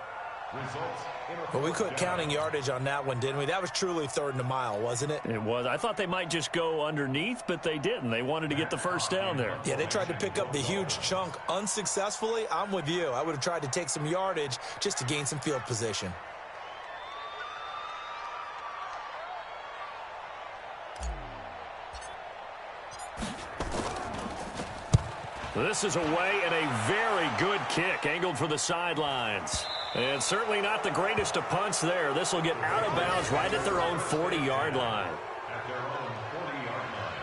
Well, we quit counting yardage on that one, didn't we? That was truly 3rd and a mile, wasn't it? It was. I thought they might just go underneath, but they didn't. They wanted to get the first down there. Yeah, they tried to pick up the huge chunk unsuccessfully. I'm with you. I would have tried to take some yardage just to gain some field position. This is away and a very good kick angled for the sidelines. And certainly not the greatest of punts there. This will get out of bounds right at their own 40-yard line. At their own 40-yard line.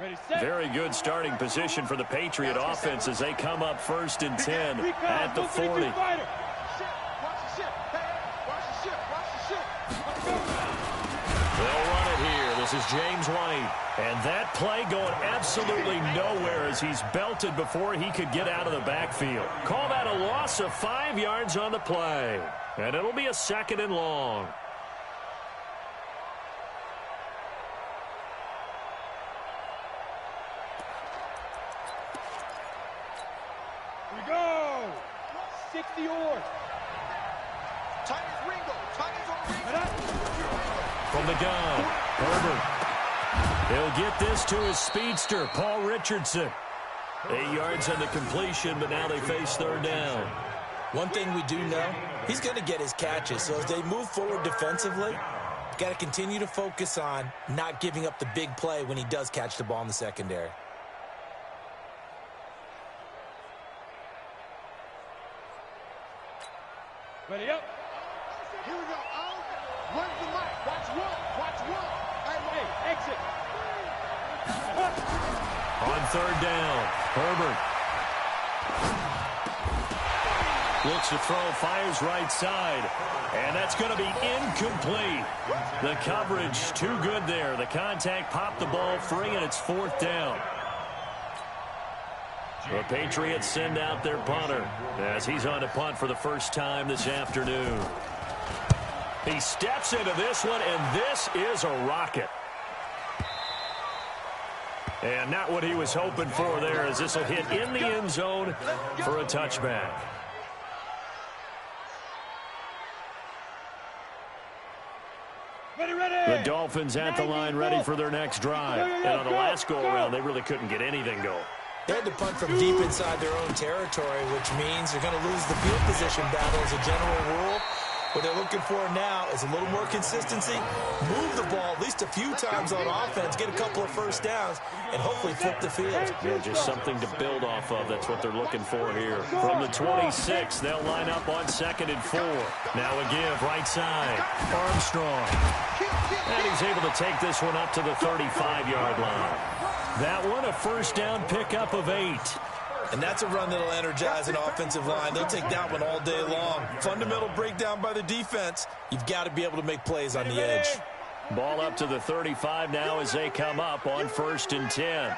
Ready, set. Very good starting position for the Patriot offense as they come up 1st and 10 at the 40. Watch the ship. Watch the ship. They'll run it here. This is James White. And that play going absolutely nowhere as he's belted before he could get out of the backfield. Call that a loss of 5 yards on the play. And it'll be a 2nd and long. Go. 60 or. Titans on Ringo. From the gun, Herbert. He'll get this to his speedster, Paul Richardson. 8 yards on the completion, but now they face 3rd down. One thing we do know, he's going to get his catches. So as they move forward defensively, got to continue to focus on not giving up the big play when he does catch the ball in the secondary. Ready up. Here we go. Run the mic. Watch one. Hey, exit. On third down, Herbert looks to throw, fires right side, and that's going to be incomplete. The coverage too good there. The contact popped the ball free, and it's fourth down. The Patriots send out their punter as he's on to punt for the first time this afternoon. He steps into this one, and this is a rocket. And not what he was hoping for there, as this will hit in the end zone for a touchback. The Dolphins at the line ready for their next drive. And on the last go-around, they really couldn't get anything going. They had to punt from deep inside their own territory, which means they're going to lose the field position battle as a general rule. What they're looking for now is a little more consistency, move the ball at least a few times on offense, get a couple of first downs, and hopefully flip the field. Yeah, just something to build off of. That's what they're looking for here. From the 26, they'll line up on 2nd and 4. Now a give, right side. Armstrong. And he's able to take this one up to the 35-yard line. That one, a first down pickup of 8. And that's a run that'll energize an offensive line. They'll take that one all day long. Fundamental breakdown by the defense. You've got to be able to make plays on the edge. Ball up to the 35 now as they come up on 1st and 10.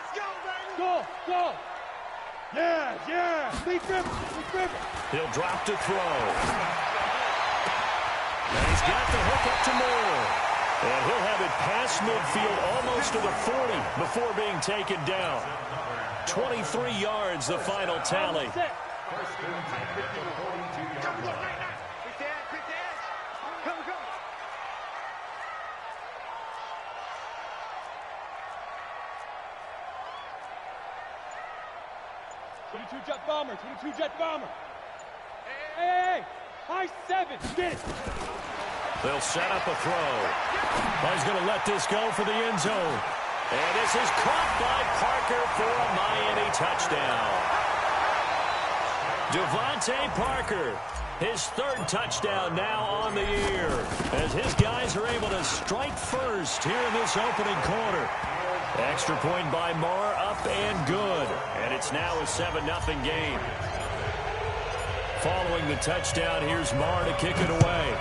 Go, go. Yeah. Lead grip. He'll drop to throw. And he's got the hook up to Moore. And he'll have it past midfield almost to the 40 before being taken down. 23 yards, the final tally. Quick the edge. Come. 22 jet bomber. Hey. High 7. Get it. They'll set up a throw. He's going to let this go for the end zone. And this is caught by Parker for a Miami touchdown. Devontae Parker, his 3rd touchdown now on the year, as his guys are able to strike first here in this opening quarter. Extra point by Marr, up and good. And it's now a 7-0 game. Following the touchdown, here's Marr to kick it away.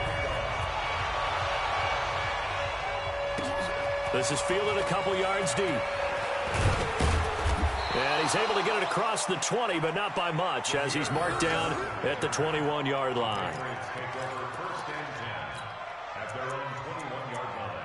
This is fielded a couple yards deep. And he's able to get it across the 20, but not by much, as he's marked down at the 21-yard line. At their own 21-yard line.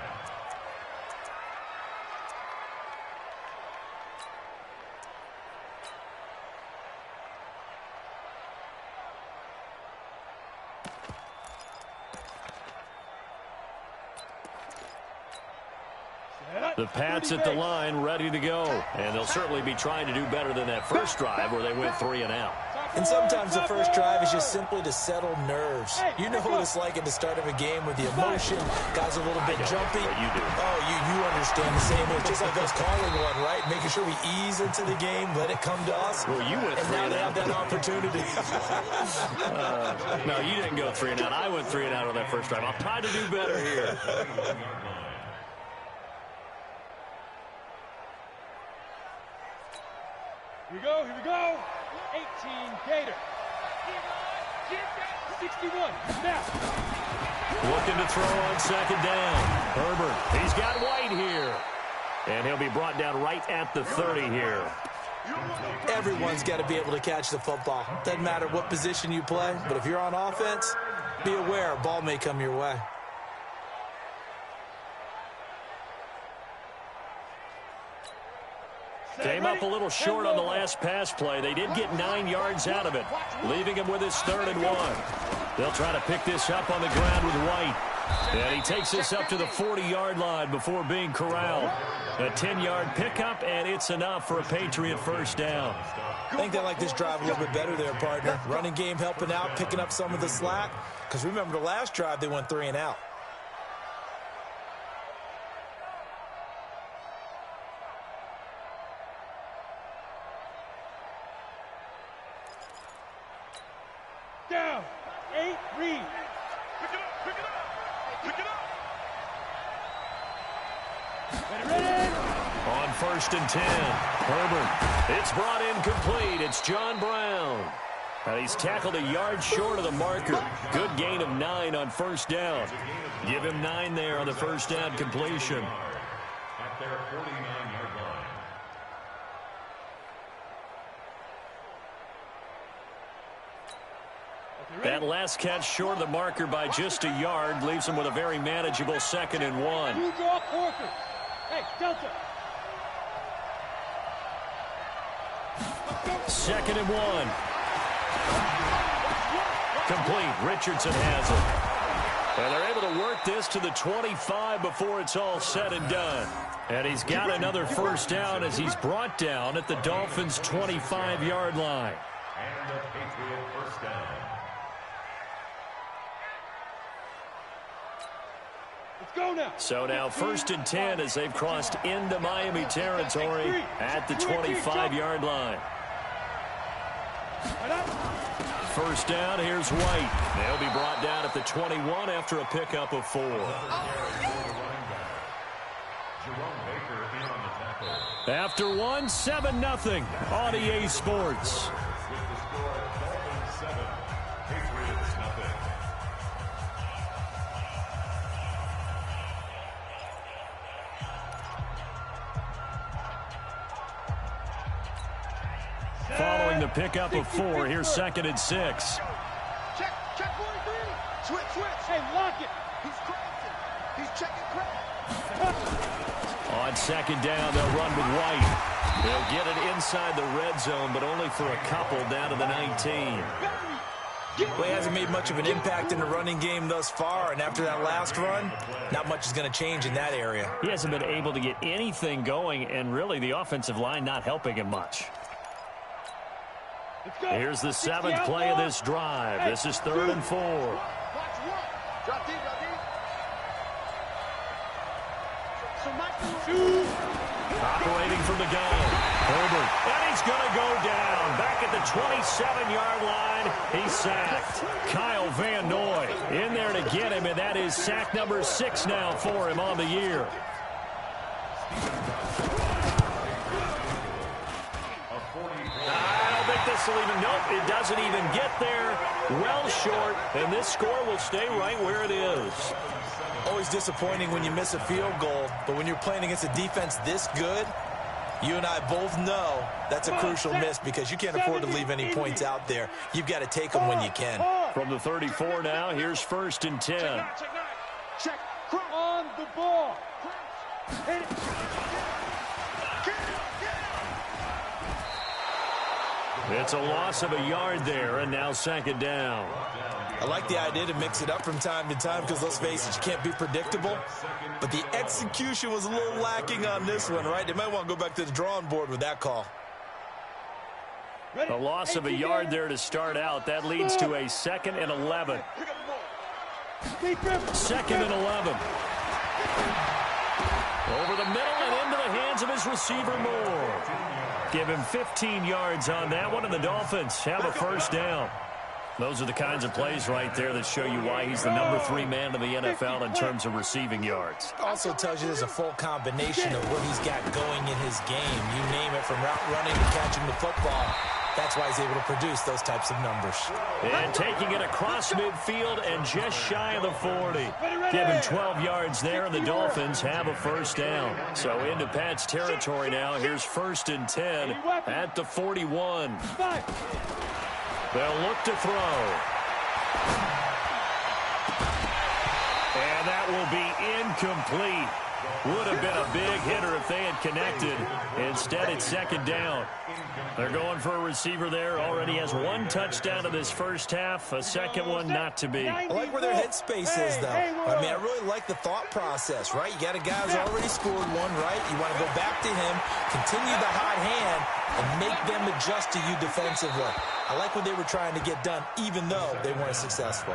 The Pats at the line, ready to go. And they'll certainly be trying to do better than that first drive where they went 3 and out. And sometimes the first drive is just simply to settle nerves. You know what it's like at the start of a game with the emotion. Guys are a little bit jumpy. You do. Oh, you understand the same. It's just like us calling one, right? Making sure we ease into the game, let it come to us. Well, you went and 3 now and they out. have that opportunity. No, you didn't go 3 and out. I went 3 and out on that first drive. I'll try to do better here. Here we go. 18 Gator. 61. Now. Looking to throw on 2nd down. Herbert, he's got White here. And he'll be brought down right at the 30 here. Everyone's got to be able to catch the football. Doesn't matter what position you play, but if you're on offense, be aware a ball may come your way. Came up a little short on the last pass play. They did get 9 yards out of it, leaving him with his 3rd and 1. They'll try to pick this up on the ground with White. And he takes this up to the 40-yard line before being corralled. A 10-yard pickup, and it's enough for a Patriot first down. I think they like this drive a little bit better there, partner. Running game helping out, picking up some of the slack. Because remember, the last drive, they went 3 and out. Down. 8 read. Pick it up. Ready. On 1st and 10, Herbert. It's brought in complete. It's John Brown. And he's tackled a yard short of the marker. Good gain of 9 on 1st down. Give him 9 there on the 1st down completion. At their 49-yard line. That last catch short of the marker by just a yard leaves him with a very manageable 2nd and 1. Hey, Delta. 2nd and 1. Complete. Richardson has it. And they're able to work this to the 25 before it's all said and done. And he's got another 1st down as he's brought down at the Dolphins' 25-yard line. And the Patriot 1st down. Let's go now. So now 1st and 10 as they've crossed into Miami territory at the 25-yard line. 1st down, here's White. They'll be brought down at the 21 after a pickup of 4. After 1, 7-0 on EA Sports. With the score of Dolphins 7, Patriots nothing. Following the pickup of 4, here's 2nd and 6. Check 43. Switch. Hey, lock it. He's crossing. He's checking crack. On 2nd down, they'll run with White. They'll get it inside the red zone, but only for a couple down to the 19. Well, he hasn't made much of an impact in the running game thus far, and after that last run, not much is going to change in that area. He hasn't been able to get anything going, and really the offensive line not helping him much. Let's go. Here's the 7th play of this drive. This is 3rd and 4. Watch 1. Drop deep. So Michael. Operating from the gun. Herbert. And he's going to go down. Back at the 27-yard line. He's sacked. Kyle Van Noy in there to get him, and that is sack number 6 now for him on the year. I don't think this will even, nope, it doesn't even get there. Well short, and this score will stay right where it is. Always disappointing when you miss a field goal, but when you're playing against a defense this good, you and I both know that's a crucial miss because you can't afford to leave any points out there. You've got to take them when you can. From the 34 now, here's 1st and 10. Check. On the ball. Hit it. It's a loss of a yard there, and now 2nd down. I like the idea to mix it up from time to time because, let's face it, you can't be predictable. But the execution was a little lacking on this one, right? They might want to go back to the drawing board with that call. A loss of a yard there to start out. That leads to a 2nd and 11. 2nd and 11. Over the middle and into the hands of his receiver, Moore. Give him 15 yards on that one, and the Dolphins have a 1st down. Those are the kinds of plays right there that show you why he's the number 3 man in the NFL in terms of receiving yards. Also tells you there's a full combination of what he's got going in his game. You name it, from route running to catching the football. That's why he's able to produce those types of numbers. And taking it across midfield and just shy of the 40. Give him 12 yards there, and the Dolphins have a 1st down. So into Pat's territory now. Here's 1st and 10 at the 41. They'll look to throw. And that will be incomplete. Would have been a big hitter if they had connected. Instead, it's 2nd down. They're going for a receiver there. Already has 1 touchdown in this first half. A 2nd one not to be. I like where their headspace is, though. I mean, I really like the thought process, right? You got a guy who's already scored 1, right? You want to go back to him, continue the hot hand, and make them adjust to you defensively. I like what they were trying to get done, even though they weren't successful.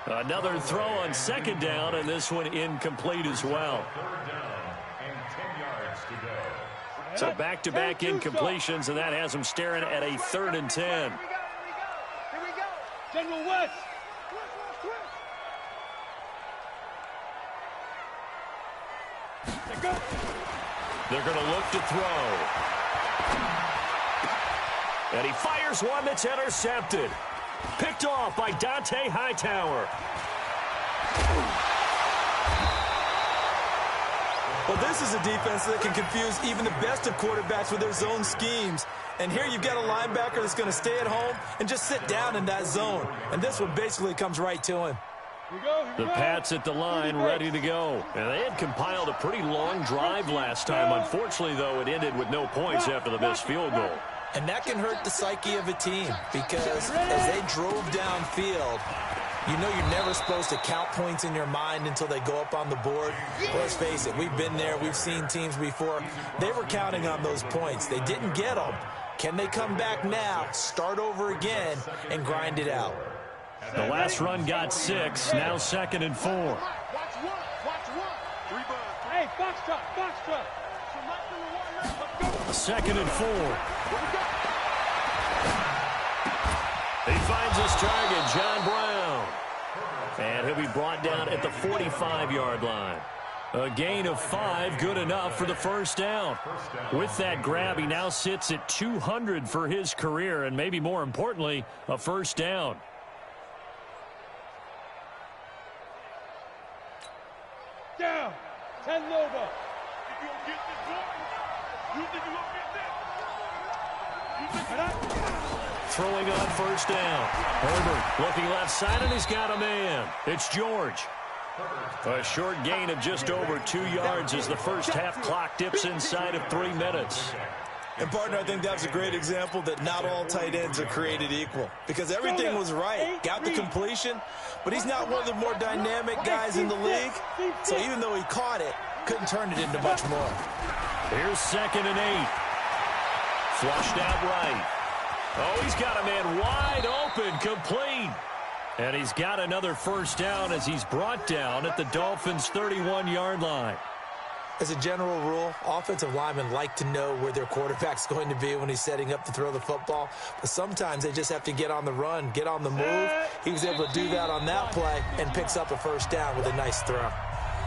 Another throw on 2nd down, and this one incomplete as well. 3rd down and 10 yards to go. So back-to-back incompletions, and that has them staring at a 3rd and 10. Here we go. General West. They're going to look to throw. And he fires one that's intercepted. Picked off by Dante Hightower. Well, this is a defense that can confuse even the best of quarterbacks with their zone schemes. And here you've got a linebacker that's going to stay at home and just sit down in that zone. And this one basically comes right to him. The Pats at the line, ready to go. And they had compiled a pretty long drive last time. Unfortunately, though, it ended with no points after the missed field goal. And that can hurt the psyche of a team because as they drove downfield, you know you're never supposed to count points in your mind until they go up on the board. Well, let's face it, we've been there. We've seen teams before. They were counting on those points. They didn't get them. Can they come back now, start over again, and grind it out? The last run got 6, now 2nd and 4. Watch one. 3 bucks. Hey, box truck. 2nd and 4. He finds his target, John Brown. And he'll be brought down at the 45-yard line. A gain of 5, good enough for the first down. With that grab, he now sits at 200 for his career, and maybe more importantly, a first down. Down. 10 over. Throwing on first down. Herbert looking left side, and he's got a man. It's George. A short gain of just over 2 yards as the first half clock dips inside of 3 minutes. And, partner, I think that's a great example that not all tight ends are created equal because everything was right. Got the completion, but he's not one of the more dynamic guys in the league. So even though he caught it, couldn't turn it into much more. Here's 2nd and 8. Flushed out right. Oh, he's got a man wide open, complete. And he's got another first down as he's brought down at the Dolphins' 31-yard line. As a general rule, offensive linemen like to know where their quarterback's going to be when he's setting up to throw the football. But sometimes they just have to get on the run, get on the move. He was able to do that on that play and picks up a first down with a nice throw.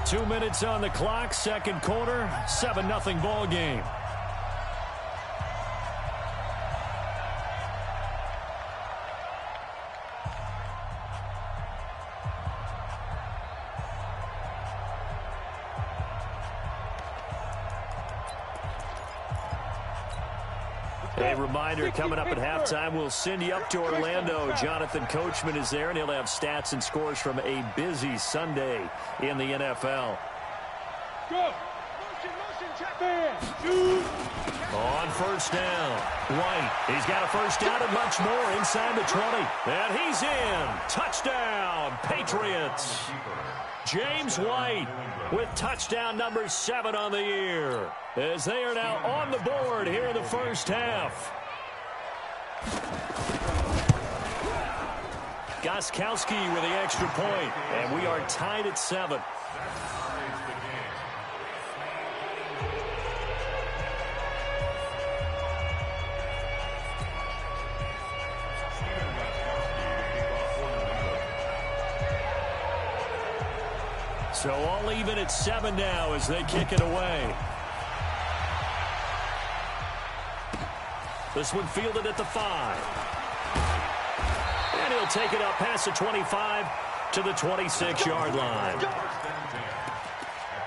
2 minutes on the clock, second quarter, 7-0 ball game. A reminder, coming up at halftime, we'll send you up to Orlando. Jonathan Coachman is there, and he'll have stats and scores from a busy Sunday in the NFL. Go. On first down, White. He's got a first down and much more inside the 20. And he's in. Touchdown, Patriots. James White with touchdown number 7 on the year, as they are now on the board here in the first half. Gostkowski with the extra point, and we are tied at 7. So all even at 7 now as they kick it away. This one fielded at the 5. And he'll take it up past the 25 to the 26-yard line. At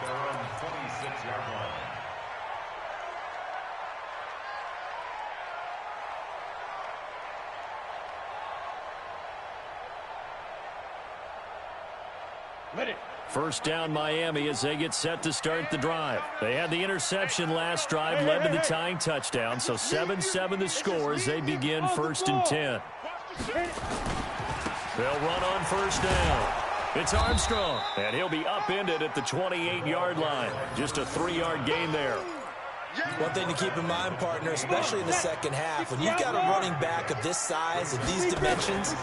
their own 26-yard line. Ready. First down Miami as they get set to start the drive. They had the interception last drive, led to the tying touchdown. So 7-7 the score as they begin 1st and 10. They'll run on first down. It's Armstrong, and he'll be upended at the 28-yard line. Just a 3-yard gain there. One thing to keep in mind, partner, especially in the second half, when you've got a running back of this size and these dimensions,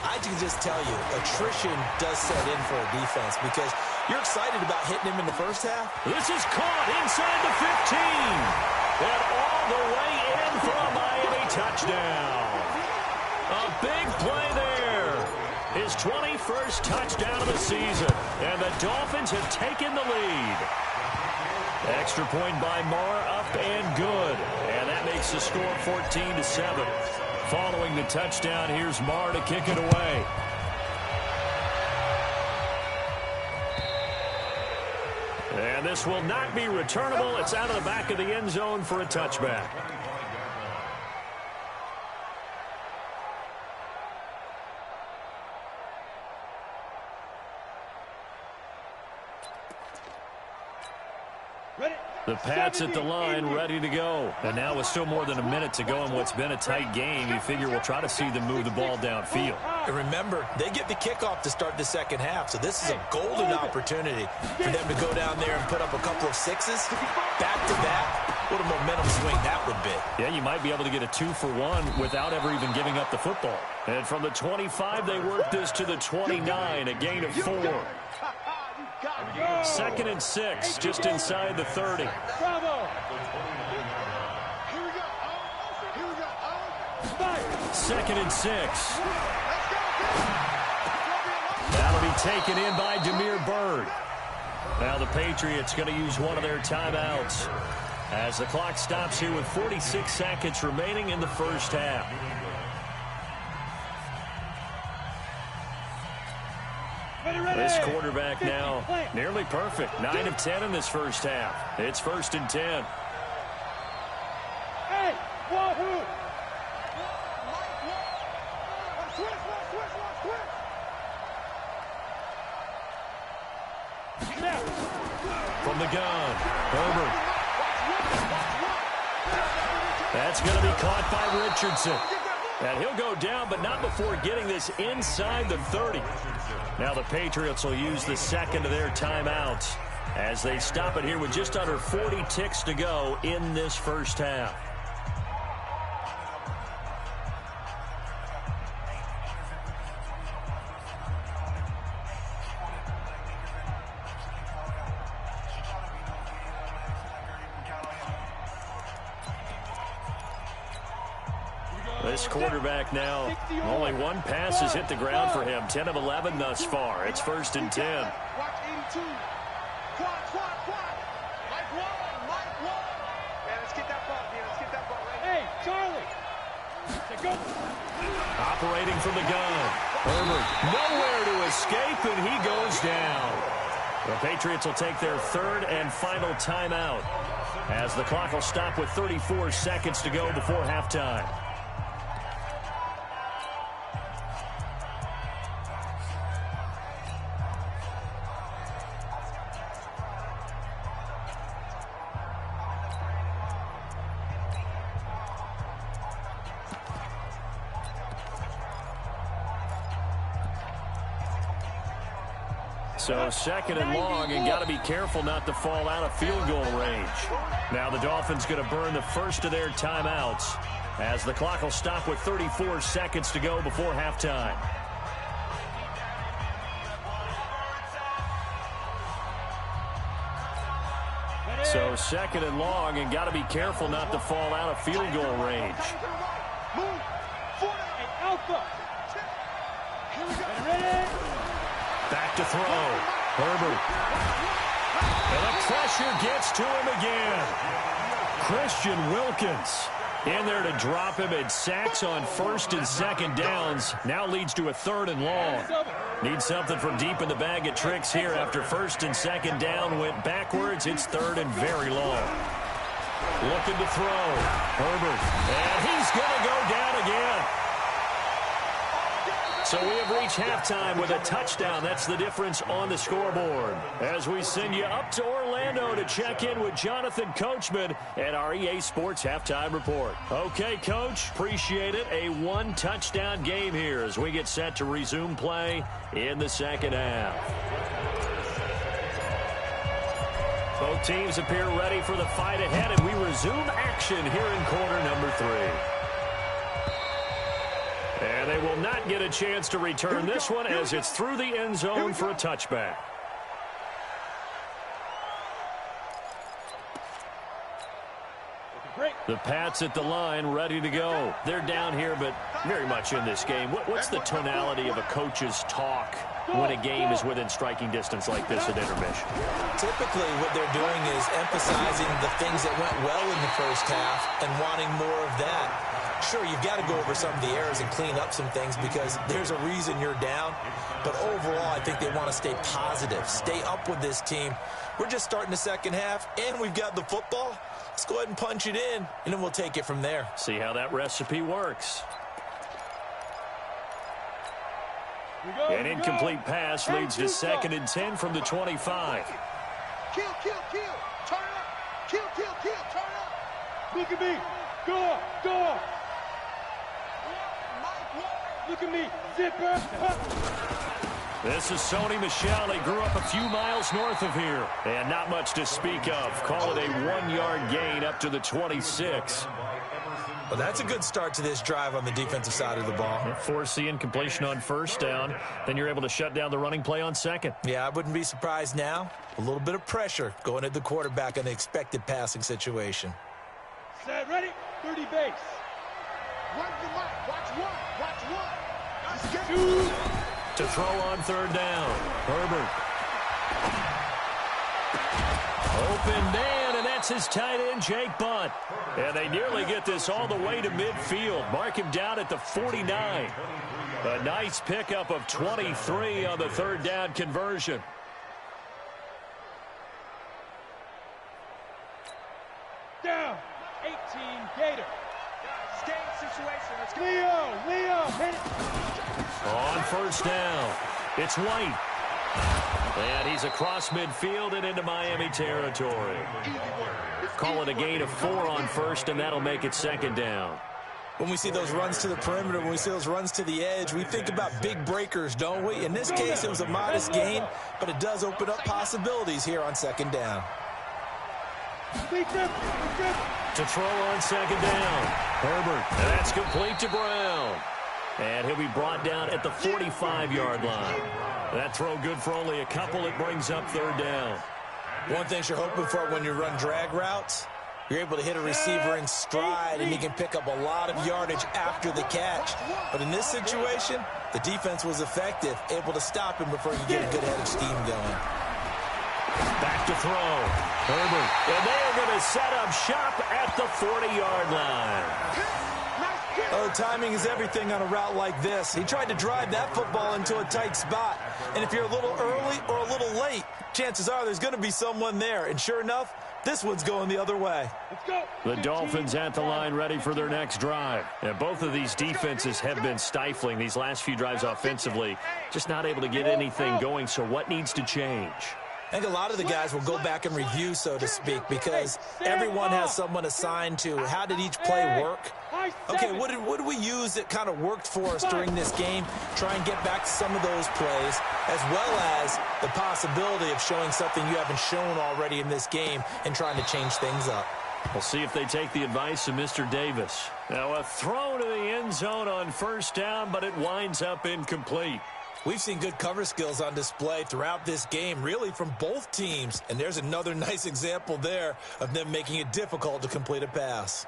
I can just tell you, attrition does set in for a defense because you're excited about hitting him in the first half. This is caught inside the 15. And all the way in for a Miami touchdown. A big play there. His 21st touchdown of the season. And the Dolphins have taken the lead. Extra point by Marr, up and good. And that makes the score 14-7. Following the touchdown, here's Marr to kick it away. And this will not be returnable. It's out of the back of the end zone for a touchback. The Pats at the line, ready to go. And now with still more than a minute to go in what's been a tight game, you figure we'll try to see them move the ball downfield. And remember, they get the kickoff to start the second half, so this is a golden opportunity for them to go down there and put up a couple of sixes back-to-back. What a momentum swing that would be. Yeah, you might be able to get a 2-for-1 without ever even giving up the football. And from the 25, they work this to the 29, a gain of 4. 2nd and 6, just inside the 30. Bravo. 2nd and 6. That'll be taken in by Demir Bird. Now the Patriots going to use one of their timeouts as the clock stops here with 46 seconds remaining in the first half. This quarterback now nearly perfect. 9 of 10 in this first half. It's 1st and 10. Hey, wahoo! From the gun, Herbert. That's going to be caught by Richardson. And he'll go down, but not before getting this inside the 30. Now the Patriots will use the second of their timeouts as they stop it here with just under 40 ticks to go in this first half. This quarterback now, only one pass has hit the ground for him. 10 of 11 thus far. It's 1st and 10. Watch 82. Quad. Mike 1. Man, let's get that ball, man. Let's get that ball right. Hey, Charlie. Go. Operating from the gun. Herbert nowhere to escape, and he goes down. The Patriots will take their third and final timeout as the clock will stop with 34 seconds to go before halftime. So 2nd and long, and got to be careful not to fall out of field goal range. Now the Dolphins going to burn the first of their timeouts as the clock will stop with 34 seconds to go before halftime. So 2nd and long, and got to be careful not to fall out of field goal range. Alpha. Ready? Back to throw. Herbert. And the pressure gets to him again. Christian Wilkins in there to drop him. It sacks on 1st and 2nd downs. Now leads to a 3rd and long. Needs something from deep in the bag of tricks here after 1st and 2nd down went backwards. It's 3rd and very long. Looking to throw. Herbert. And he's going to go down again. So we have reached halftime with a touchdown. That's the difference on the scoreboard. As we send you up to Orlando to check in with Jonathan Coachman at our EA Sports Halftime Report. Okay, Coach, appreciate it. A one-touchdown game here as we get set to resume play in the second half. Both teams appear ready for the fight ahead, and we resume action here in quarter number 3. And they will not get a chance to return this one as it's through the end zone for a touchback. The Pats at the line, ready to go. They're down here, but very much in this game. What's the tonality of a coach's talk when a game is within striking distance like this at intermission. Typically, what they're doing is emphasizing the things that went well in the first half and wanting more of that. Sure, you've got to go over some of the errors and clean up some things because there's a reason you're down. But overall, I think they want to stay positive, stay up with this team. We're just starting the second half, and we've got the football. Let's go ahead and punch it in, and then we'll take it from there. See how that recipe works. An incomplete pass leads to 2nd and 10 from the 25. Kill, kill, kill. Turn up. Kill, kill, kill. Turn up. Look at me. Go, go. Look at me. Zipper. This is Sony Michel. He grew up a few miles north of here. And not much to speak of. Call it a 1-yard gain up to the 26. Well, that's a good start to this drive on the defensive side of the ball. Force the incompletion on first down. Then you're able to shut down the running play on second. Yeah, I wouldn't be surprised now. A little bit of pressure going at the quarterback in the expected passing situation. Set, ready, 30 base. Run the mic. Watch one. Watch one. Let's get Two. To throw on third down. Herbert. Open man, and that's his tight end, Jake Butt. And they nearly get this all the way to midfield. Mark him down at the 49. A nice pickup of 23 on the third down conversion. Down. 18 Gator. Game situation. Let's go. Leo, hit it. On first down, it's White. And he's across midfield and into Miami territory. Call it a gain of 4 on first, and that'll make it 2nd down. When we see those runs to the perimeter, when we see those runs to the edge, we think about big breakers, don't we? In this case, it was a modest gain, but it does open up possibilities here on 2nd down. To throw on 2nd down, Herbert. That's complete to Brown. And he'll be brought down at the 45-yard line. That throw good for only a couple. It brings up 3rd down. One thing you're hoping for when you run drag routes, you're able to hit a receiver in stride, and he can pick up a lot of yardage after the catch. But in this situation, the defense was effective, able to stop him before he could get a good head of steam going. Back to throw. Herbert. And they are going to set up shop at the 40-yard line. Oh, timing is everything on a route like this. He tried to drive that football into a tight spot. And if you're a little early or a little late, chances are there's going to be someone there. And sure enough, this one's going the other way. Let's go. The Dolphins at the line ready for their next drive. And both of these defenses have been stifling these last few drives offensively. Just not able to get anything going. So what needs to change? I think a lot of the guys will go back and review, so to speak, because everyone has someone assigned to how did each play work. Okay, what did we use that kind of worked for us during this game? Try and get back to some of those plays, as well as the possibility of showing something you haven't shown already in this game and trying to change things up. We'll see if they take the advice of Mr. Davis. Now a throw to the end zone on first down, but it winds up incomplete. We've seen good cover skills on display throughout this game, really from both teams. And there's another nice example there of them making it difficult to complete a pass.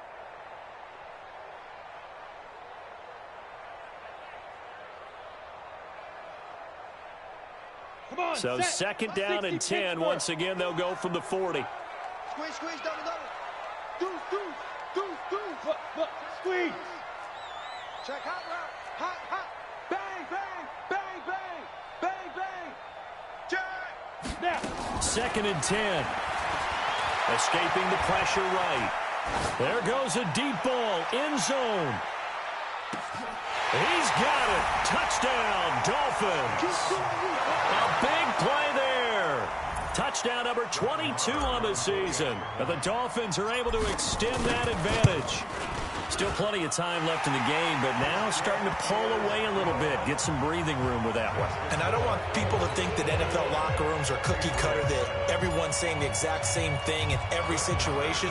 Come on, So set. 2nd down and 10. Once again, they'll go from the 40. Squeeze, squeeze, double, double. Deuce. Look, squeeze. Check hot route. Hot. Bang, bang, bang, bang, bang, bang. Check. Now. 2nd and 10. Escaping the pressure right. There goes a deep ball. End zone. He's got it. Touchdown, Dolphins. A big play there. Touchdown number 22 on the season. And the Dolphins are able to extend that advantage. Still plenty of time left in the game, but now starting to pull away a little bit. Get some breathing room with that one. And I don't want people to think that NFL locker rooms are cookie cutter, that everyone's saying the exact same thing in every situation.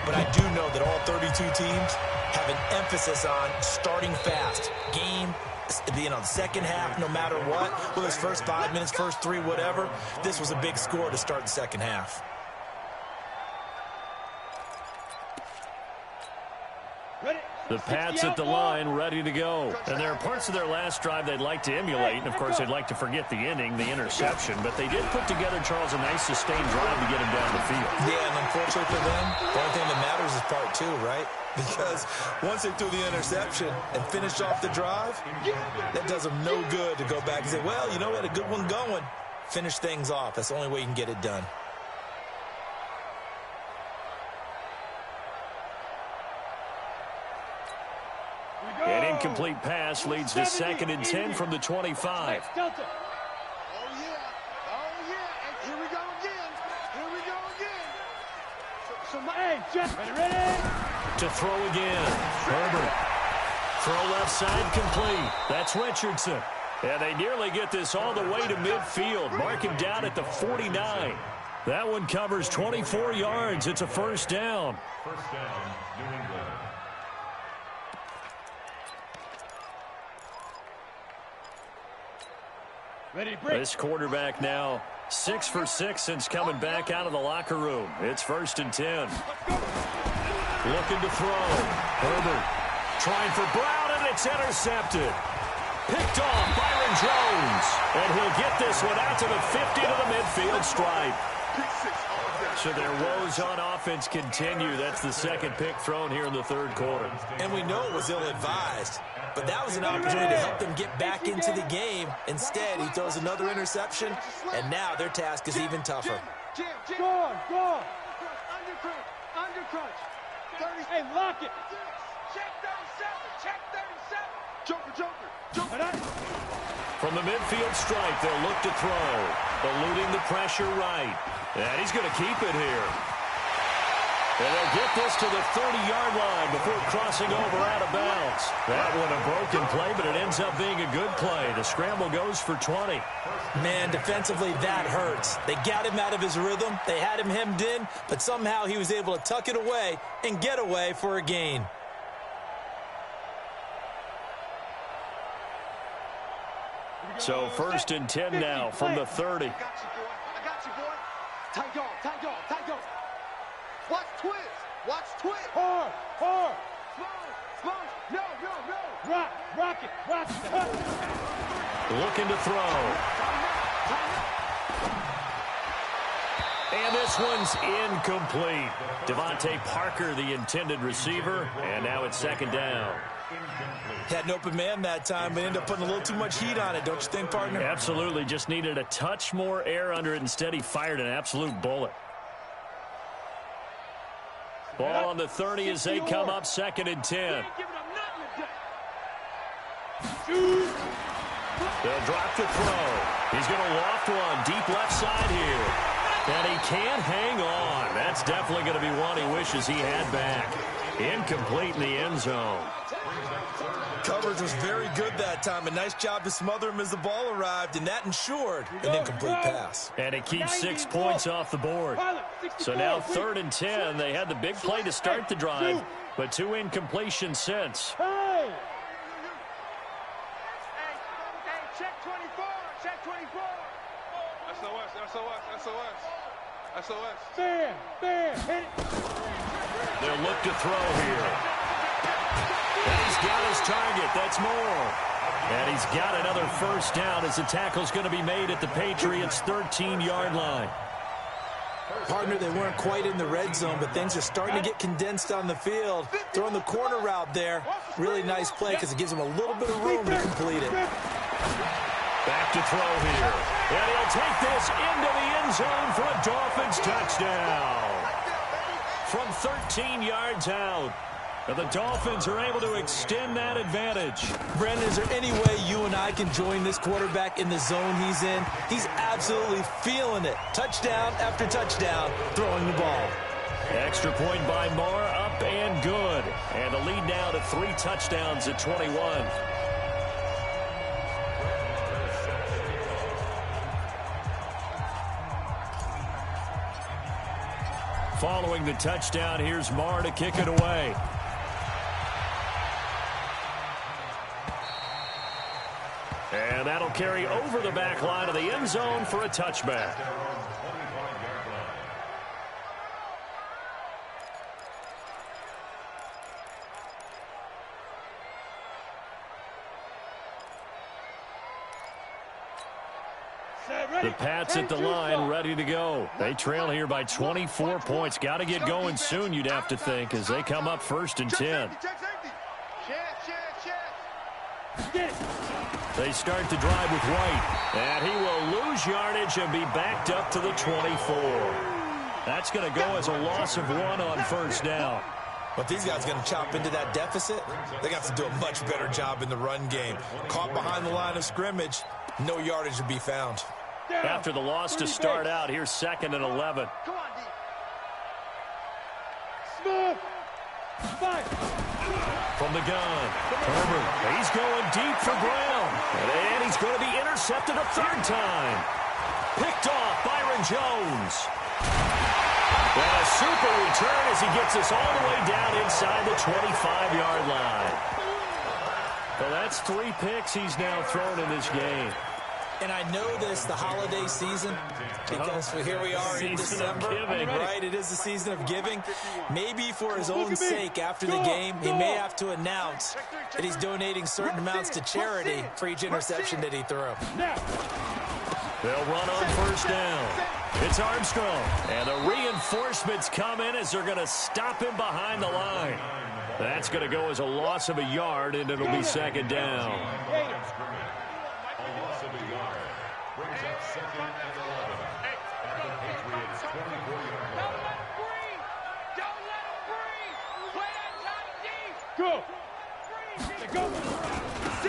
But I do know that all 32 teams have an emphasis on starting fast. Game, the second half, no matter what, whether it's first 5 minutes, first 3, whatever. This was a big score to start the second half. Ready, The Pats at the line, ready to go. And there are parts of their last drive they'd like to emulate, and, of course, they'd like to forget the inning, the interception. But they did put together, Charles, a nice sustained drive to get him down the field. Yeah, and unfortunately for them, the only thing that matters is part two, right? Because once they threw the interception and finished off the drive, that does them no good to go back and say, well, you know, we had a good one going. Finish things off. That's the only way you can get it done. An incomplete pass leads to 2nd and 10 from the 25. Oh, yeah. Oh, yeah. And here we go again. Here we go again. Hey, Jeff, ready? To throw again. Herbert. Throw left side complete. That's Richardson. And they nearly get this all the way to midfield. Mark him down at the 49. That one covers 24 yards. It's a first down. First down, New England. Ready, break. This quarterback now 6 for 6 since coming back out of the locker room. It's 1st and 10. Looking to throw. Herbert trying for Brown, and it's intercepted. Picked off Byron Jones. And he'll get this one out to the 50 to the midfield stripe. So their woes on offense continue. That's the 2nd pick thrown here in the 3rd quarter. And we know it was ill-advised, but that was an opportunity to help them get back into the game. Instead, he throws another interception, and now their task is even tougher. Go on, go on. Undercrunch. Hey, lock it. Check 37. Check 37. Joker. From the midfield stripe, they'll look to throw. Eluding the pressure right. And he's going to keep it here. And they'll get this to the 30-yard line before crossing over out of bounds. That one a broken play, but it ends up being a good play. The scramble goes for 20. Man, defensively, that hurts. They got him out of his rhythm. They had him hemmed in, but somehow he was able to tuck it away and get away for a gain. So 1st and 10 now from the 30. I got you, boy. Tight dog. Watch twist. Hard. Slow. No. Rock it. Looking to throw. And this one's incomplete. Devontae Parker, the intended receiver, and now it's 2nd down. Had an open man that time, but ended up putting a little too much heat on it, don't you think, partner? Absolutely. Just needed a touch more air under it. Instead, he fired an absolute bullet. Ball on the 30 as they come up 2nd and 10. They'll drop to throw. He's going to loft one deep left side here. And he can't hang on. That's definitely going to be one he wishes he had back. Incomplete in the end zone. Coverage was very good that time. A nice job to smother him as the ball arrived, and that ensured an incomplete pass. And it keeps 6 points off the board. So now 3rd and 10. They had the big play to start the drive, but 2 incompletions since. Hey! Hey, check 24. Check 24. SOS. Bam! Hit it. They'll look to throw here. And he's got his target. That's Moore. And he's got another first down as the tackle's going to be made at the Patriots' 13-yard line. Partner, they weren't quite in the red zone, but things are starting to get condensed on the field. Throwing the corner route there. Really nice play because it gives them a little bit of room to complete it. Back to throw here. And he'll take this into the end zone for a Dolphins touchdown. From 13 yards out. And the Dolphins are able to extend that advantage. Brandon, is there any way you and I can join this quarterback in the zone he's in? He's absolutely feeling it. Touchdown after touchdown, throwing the ball. Extra point by Moore, up and good. And the lead now to 3 touchdowns at 21. Following the touchdown, here's Moore to kick it away. And that'll carry over the back line of the end zone for a touchback. The Pats at the line, ready to go. They trail here by 24 points. Got to get going soon, you'd have to think, as they come up 1st and 10. They start the drive with White, and he will lose yardage and be backed up to the 24. That's going to go as a loss of 1 on 1st down. But these guys going to chop into that deficit. They got to do a much better job in the run game. Caught behind the line of scrimmage, no yardage to be found. After the loss to start out, here's 2nd and 11. Smith. From the gun, Herbert, he's going deep for Brown. And he's going to be intercepted a 3rd time. Picked off Byron Jones. And a super return as he gets us all the way down inside the 25-yard line. Well, that's 3 picks he's now thrown in this game. And I know this, the holiday season, because here we are in December, right? It is the season of giving. Maybe for his own sake, after the game, he may have to announce that he's donating certain amounts to charity for each interception that he threw. They'll run on 1st down. It's Armstrong. And the reinforcements come in as they're going to stop him behind the line. That's going to go as a loss of a yard, and it'll be 2nd down. Brings up 2nd and 11 at the Patriots' 24-yard line. Go.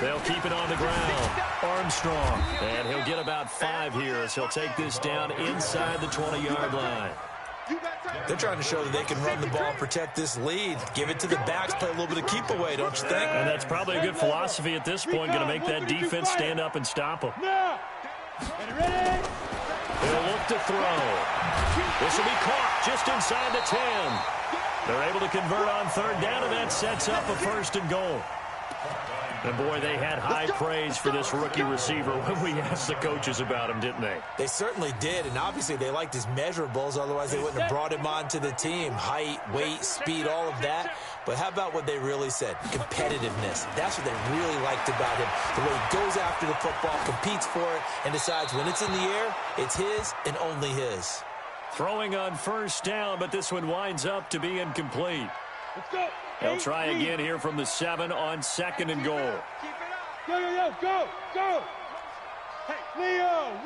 They'll keep it on the ground. Armstrong. And he'll get about 5 here as he'll take this down inside the 20-yard line. They're trying to show that they can run the ball and protect this lead. Give it to the backs, play a little bit of keep away, don't you think? And that's probably a good philosophy at this point, going to make that defense stand up and stop them. Ready? They'll look to throw. This will be caught just inside the 10. They're able to convert on 3rd down, and that sets up a 1st and goal. And, boy, they had high praise for this rookie receiver when we asked the coaches about him, didn't they? They certainly did, and obviously they liked his measurables. Otherwise, they wouldn't have brought him onto the team. Height, weight, speed, all of that. But how about what they really said? Competitiveness. That's what they really liked about him. The way he goes after the football, competes for it, and decides when it's in the air, it's his and only his. Throwing on 1st down, but this one winds up to be incomplete. Let's go. They'll try again here from the 7 on 2nd and goal. Go. Hey, Leo.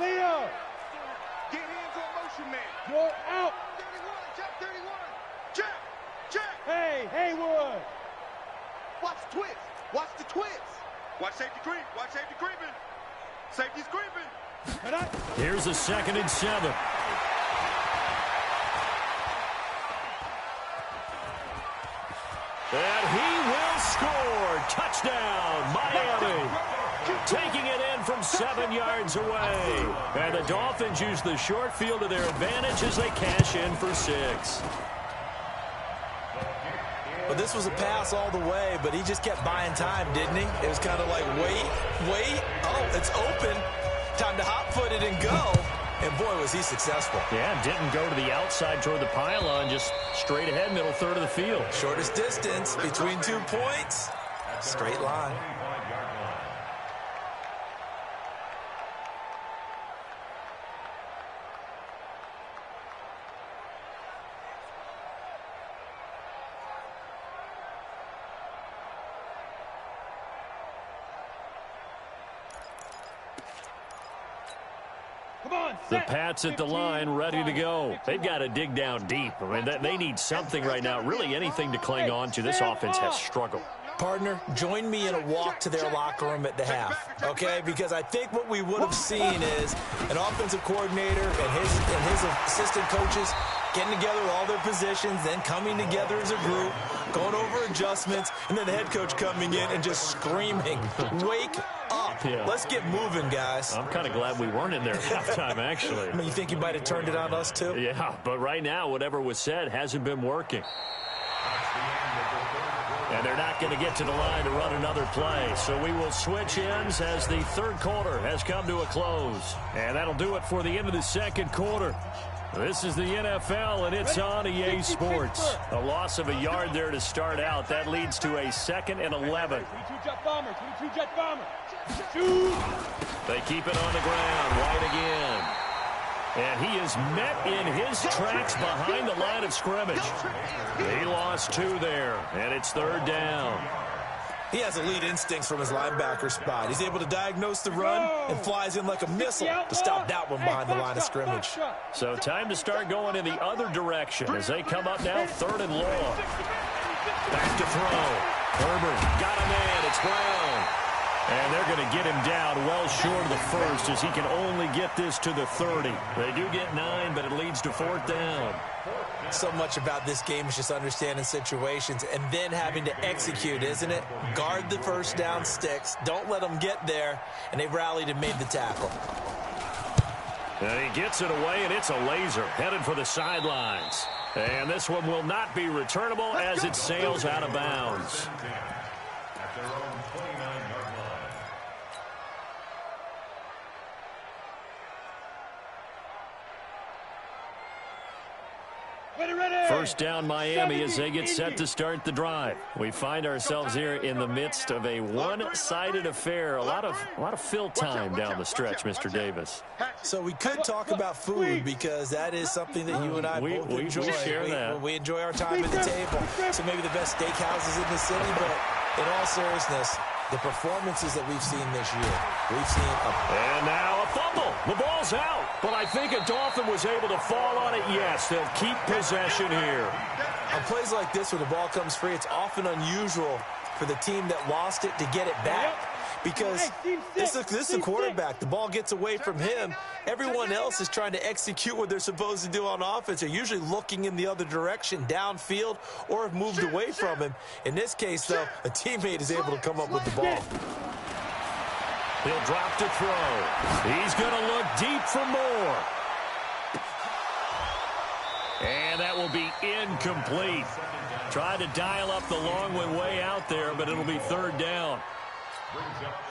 Get hands on motion, man. You're out. 31, Jack. Hey, Haywood. Watch the twist. Watch safety creeping. Safety's creeping. Here's a 2nd and 7. And he will score. Touchdown, Miami. Taking it in from 7 yards away. And the Dolphins use the short field to their advantage as they cash in for 6. Well, this was a pass all the way, but he just kept buying time, didn't he? It was kind of like, wait. Oh, it's open. Time to hot-foot it and go. And, boy, was he successful. Yeah, didn't go to the outside toward the pylon, just straight ahead, middle third of the field. Shortest distance between 2 points. Straight line. The Pats at the line, ready to go. They've got to dig down deep. I mean, they need something right now, really anything to cling on to. This offense has struggled. Partner, join me in a walk to their locker room at the half, okay? Because I think what we would have seen is an offensive coordinator and his assistant coaches getting together with all their positions, then coming together as a group, going over adjustments, and then the head coach coming in and just screaming, wake up. Yeah. Let's get moving, guys. I'm kind of glad we weren't in there at halftime, actually. I mean, you think you might have turned it on us, too? Yeah, but right now, whatever was said hasn't been working. And they're not going to get to the line to run another play. So we will switch ends as the third quarter has come to a close. And that'll do it for the end of the second quarter. This is the NFL, and it's on EA Sports. A loss of a yard there to start out. That leads to a 2nd and 11. 22 jet bomber, 22 jet bomber. Shoot! They keep it on the ground. White again. And he is met in his tracks behind the line of scrimmage. He lost 2 there, and it's 3rd down. He has elite instincts from his linebacker spot. He's able to diagnose the run and flies in like a missile to stop that one behind the line of scrimmage. So time to start going in the other direction as they come up now 3rd and long. Back to throw. Herbert got a man. It's Brown. And they're going to get him down well short of the first as he can only get this to the 30. They do get 9, but it leads to 4th down. So much about this game is just understanding situations and then having to execute, isn't it? Guard the first down sticks. Don't let them get there. And they've rallied and made the tackle. And he gets it away, and it's a laser headed for the sidelines. And this one will not be returnable as it sails out of bounds. At their own 29-yard line. First down Miami as they get set to start the drive. We find ourselves here in the midst of a one-sided affair. A lot of fill time down the stretch, Mr. Davis. So we could talk about food because that is something that you and I both enjoy. We share that. We enjoy our time at the table. So maybe the best steakhouses in the city, but in all seriousness, the performances that we've seen this year, we've seen And now a fumble. The ball's out. But I think a Dolphin was able to fall on it. Yes, they'll keep possession here. On plays like this where the ball comes free, it's often unusual for the team that lost it to get it back. Because this is a quarterback. The ball gets away from him. Everyone else is trying to execute what they're supposed to do on offense. They're usually looking in the other direction, downfield, or have moved away from him. In this case, though, a teammate is able to come up with the ball. He'll drop to throw. He's going to look deep for more. And that will be incomplete. Tried to dial up the long way out there, but it'll be 3rd down.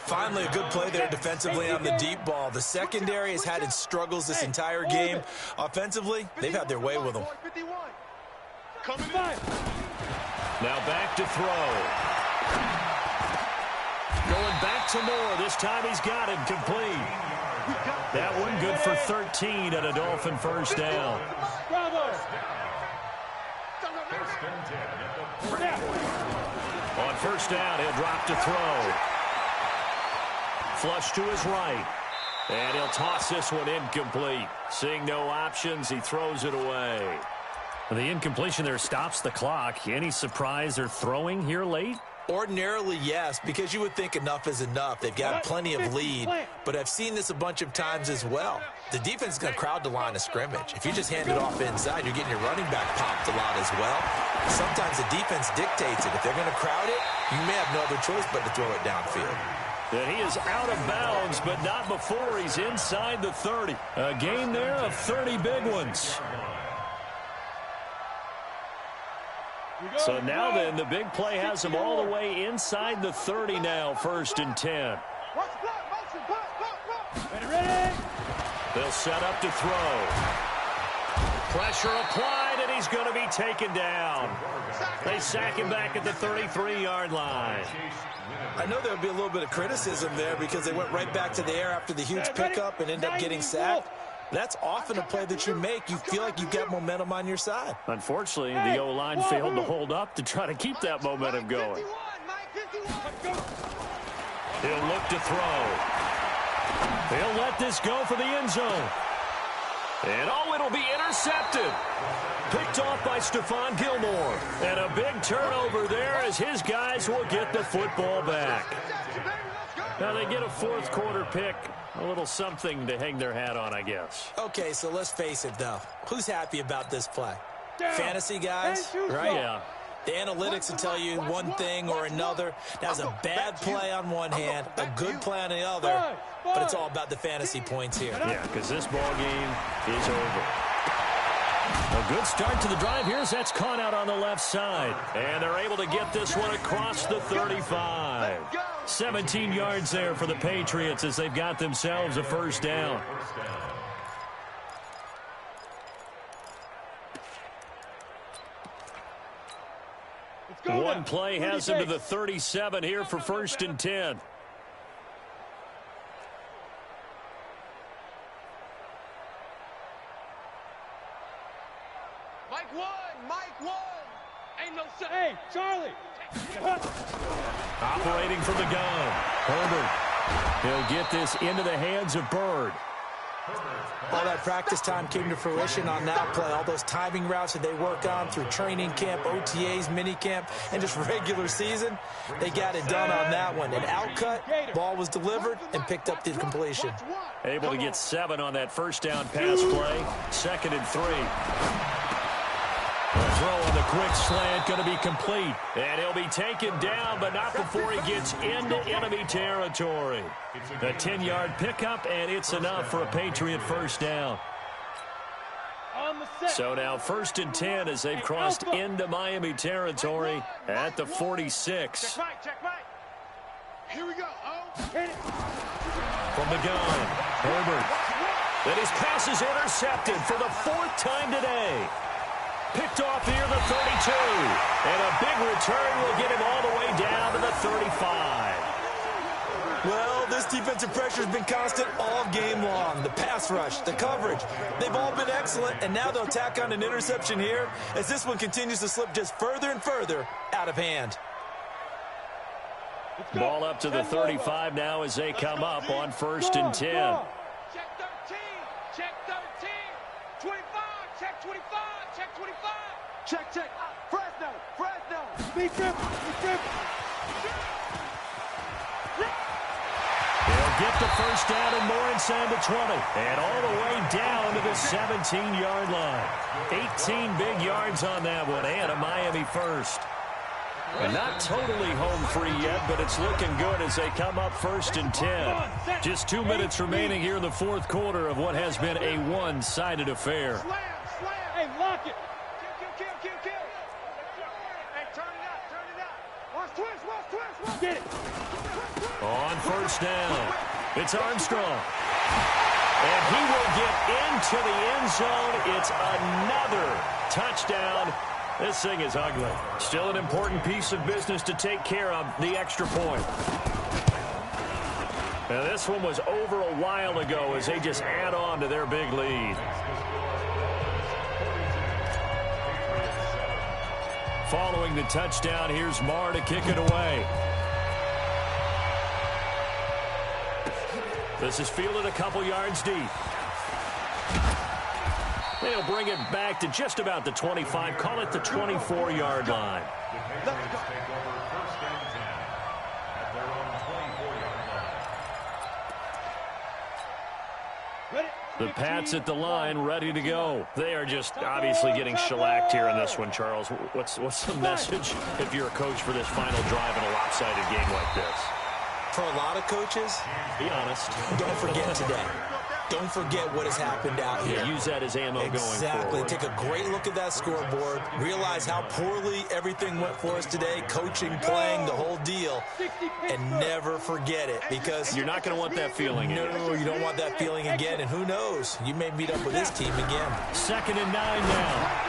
Finally, a good play there defensively on the deep ball. The secondary has had its struggles this entire game. Offensively, they've had their way with them. Now back to throw. Going back to Moore. This time he's got it complete. That one good for 13 at a Dolphin first down. On first down, he'll drop to throw. Flush to his right. And he'll toss this one incomplete. Seeing no options, he throws it away. The incompletion there stops the clock. Any surprise they're throwing here late? Ordinarily, yes, because you would think enough is enough. They've got plenty of lead, but I've seen this a bunch of times as well. The defense is going to crowd the line of scrimmage. If you just hand it off inside, you're getting your running back popped a lot as well. Sometimes the defense dictates it. If they're going to crowd it, you may have no other choice but to throw it downfield. And he is out of bounds, but not before he's inside the 30. A gain there of 30 big ones. So now then, the big play has him all the way inside the 30 now, 1st and 10. They'll set up to throw. Pressure applied, and he's going to be taken down. They sack him back at the 33-yard line. I know there'll be a little bit of criticism there because they went right back to the air after the huge pickup and ended up getting sacked. That's often a play that you make. You feel like you've got momentum on your side. Unfortunately, the O-line failed to hold up to try to keep that momentum going. He'll look to throw. He'll let this go for the end zone. And it'll be intercepted. Picked off by Stephon Gilmore. And a big turnover there as his guys will get the football back. Now they get a 4th quarter pick. A little something to hang their hat on, I guess. Okay, so let's face it, though. Who's happy about this play? Fantasy guys, right? Yeah. The analytics will tell you one thing or another. That's a bad play on one hand, a good play on the other, but it's all about the fantasy points here. Yeah, because this ball game is over. A good start to the drive here as that's caught out on the left side. And they're able to get this one across the 35. 17 yards there for the Patriots as they've got themselves a first down. One play has him to the 37 here for 1st and 10. Mike one. Ain't no set. Hey, Charlie. Operating from the gun. Herbert. He'll get this into the hands of Bird. All that practice time came to fruition on that play. All those timing routes that they work on through training camp, OTAs, minicamp, and just regular season, they got it done on that one. An outcut, ball was delivered, and picked up the completion. Able to get 7 on that first down pass play. 2nd and 3. The throw on the quick slant going to be complete. And he'll be taken down, but not before he gets into enemy territory. A 10-yard pickup, and it's enough for a Patriot first down. So now 1st and 10 as they've crossed into Miami territory at the 46. Check Mike. Here we go. From the gun, Herbert. Then his pass is intercepted for the 4th time today. Picked off here, the 32. And a big return will get him all the way down to the 35. Well, this defensive pressure has been constant all game long. The pass rush, the coverage, they've all been excellent, and now they'll tack on an interception here as this one continues to slip just further and further out of hand. Ball up to the 35 now as they come up on 1st and 10. Check 13. Check 13. 25. Check 25. Check 25. Check. Fresno. Speed grip. They'll get the first down and more inside the 20. And all the way down to the 17-yard line. 18 big yards on that one and a Miami first. And not totally home free yet, but it's looking good as they come up 1st and 10. Just 2 minutes remaining here in the 4th quarter of what has been a one-sided affair. Slam. Hey, lock it. Kill. Hey, turn it up. Watch twist. Get it. On 1st down, it's Armstrong. And he will get into the end zone. It's another touchdown. This thing is ugly. Still an important piece of business to take care of, the extra point. Now, this one was over a while ago as they just add on to their big lead. Following the touchdown, here's Marr to kick it away. This is fielded a couple yards deep. They'll bring it back to just about the 25, call it the 24-yard line. The Pats at the line, ready to go. They are just obviously getting shellacked here in this one, Charles. What's the message if you're a coach for this final drive in a lopsided game like this? For a lot of coaches, be honest. Don't forget today. Don't forget what has happened out here. Use that as ammo going forward. Exactly. Take a great look at that scoreboard. Realize how poorly everything went for us today. Coaching, playing, the whole deal. And never forget it, because you're not going to want that feeling again. No, you don't want that feeling again. And who knows? You may meet up with this team again. 2nd and 9 now.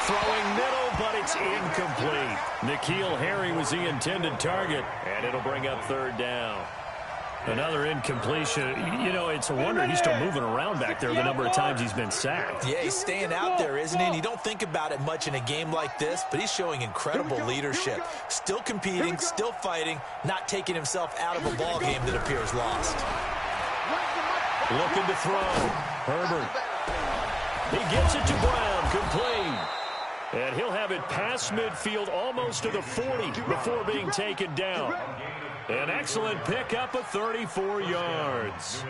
Throwing middle, but it's incomplete. N'Keal Harry was the intended target, and it'll bring up 3rd down. Another incompletion. You know, it's a wonder he's still moving around back there the number of times he's been sacked. Yeah, he's staying out there, isn't he? And you don't think about it much in a game like this, but he's showing incredible leadership. Still competing, still fighting, not taking himself out of a ball game that appears lost. Looking to throw. Herbert. He gets it to Brown, complete. And he'll have it past midfield almost to the 40 before being taken down. An excellent pickup of 34 yards.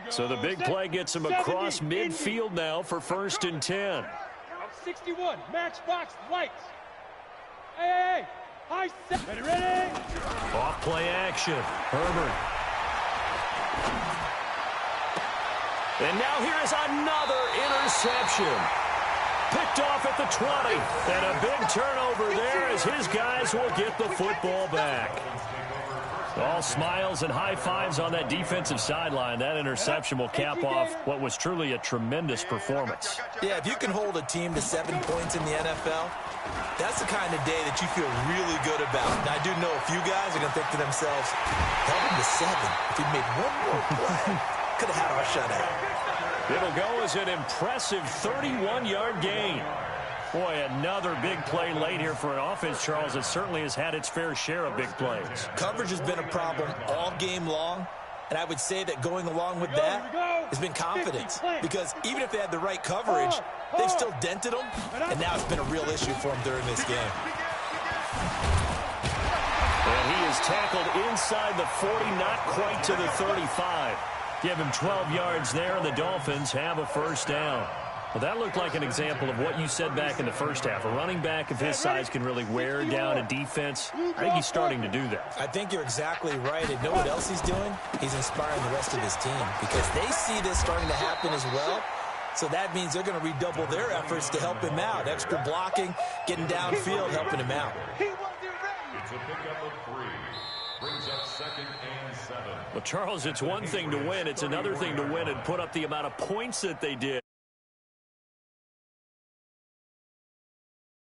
So the big play gets him across midfield now for 1st and 10. 61, matchbox lights. Hey, high set. Ready. Off play action. Herbert. And now here is another interception. Picked off at the 20. And a big turnover there as his guys will get the football back. All smiles and high fives on that defensive sideline. That interception will cap off what was truly a tremendous performance. Yeah, if you can hold a team to 7 points in the NFL, that's the kind of day that you feel really good about. Now, I do know a few guys are going to think to themselves, held him to 7. If he'd made one more play, could have had our shutout. It'll go as an impressive 31-yard gain. Boy, another big play late here for an offense, Charles, that certainly has had its fair share of big plays. Coverage has been a problem all game long, and I would say that going along with that has been confidence. Because even if they had the right coverage, they've still dented them, and now it's been a real issue for them during this game. And he is tackled inside the 40, not quite to the 35. Give him 12 yards there, and the Dolphins have a first down. Well, that looked like an example of what you said back in the first half. A running back of his size can really wear down a defense. I think he's starting to do that. I think you're exactly right. And know what else he's doing? He's inspiring the rest of his team because they see this starting to happen as well. So that means they're going to redouble their efforts to help him out. Extra blocking, getting downfield, helping him out. It's a pickup of 3. Brings up 2nd and 7. Well, Charles, it's one thing to win. It's another thing to win and put up the amount of points that they did.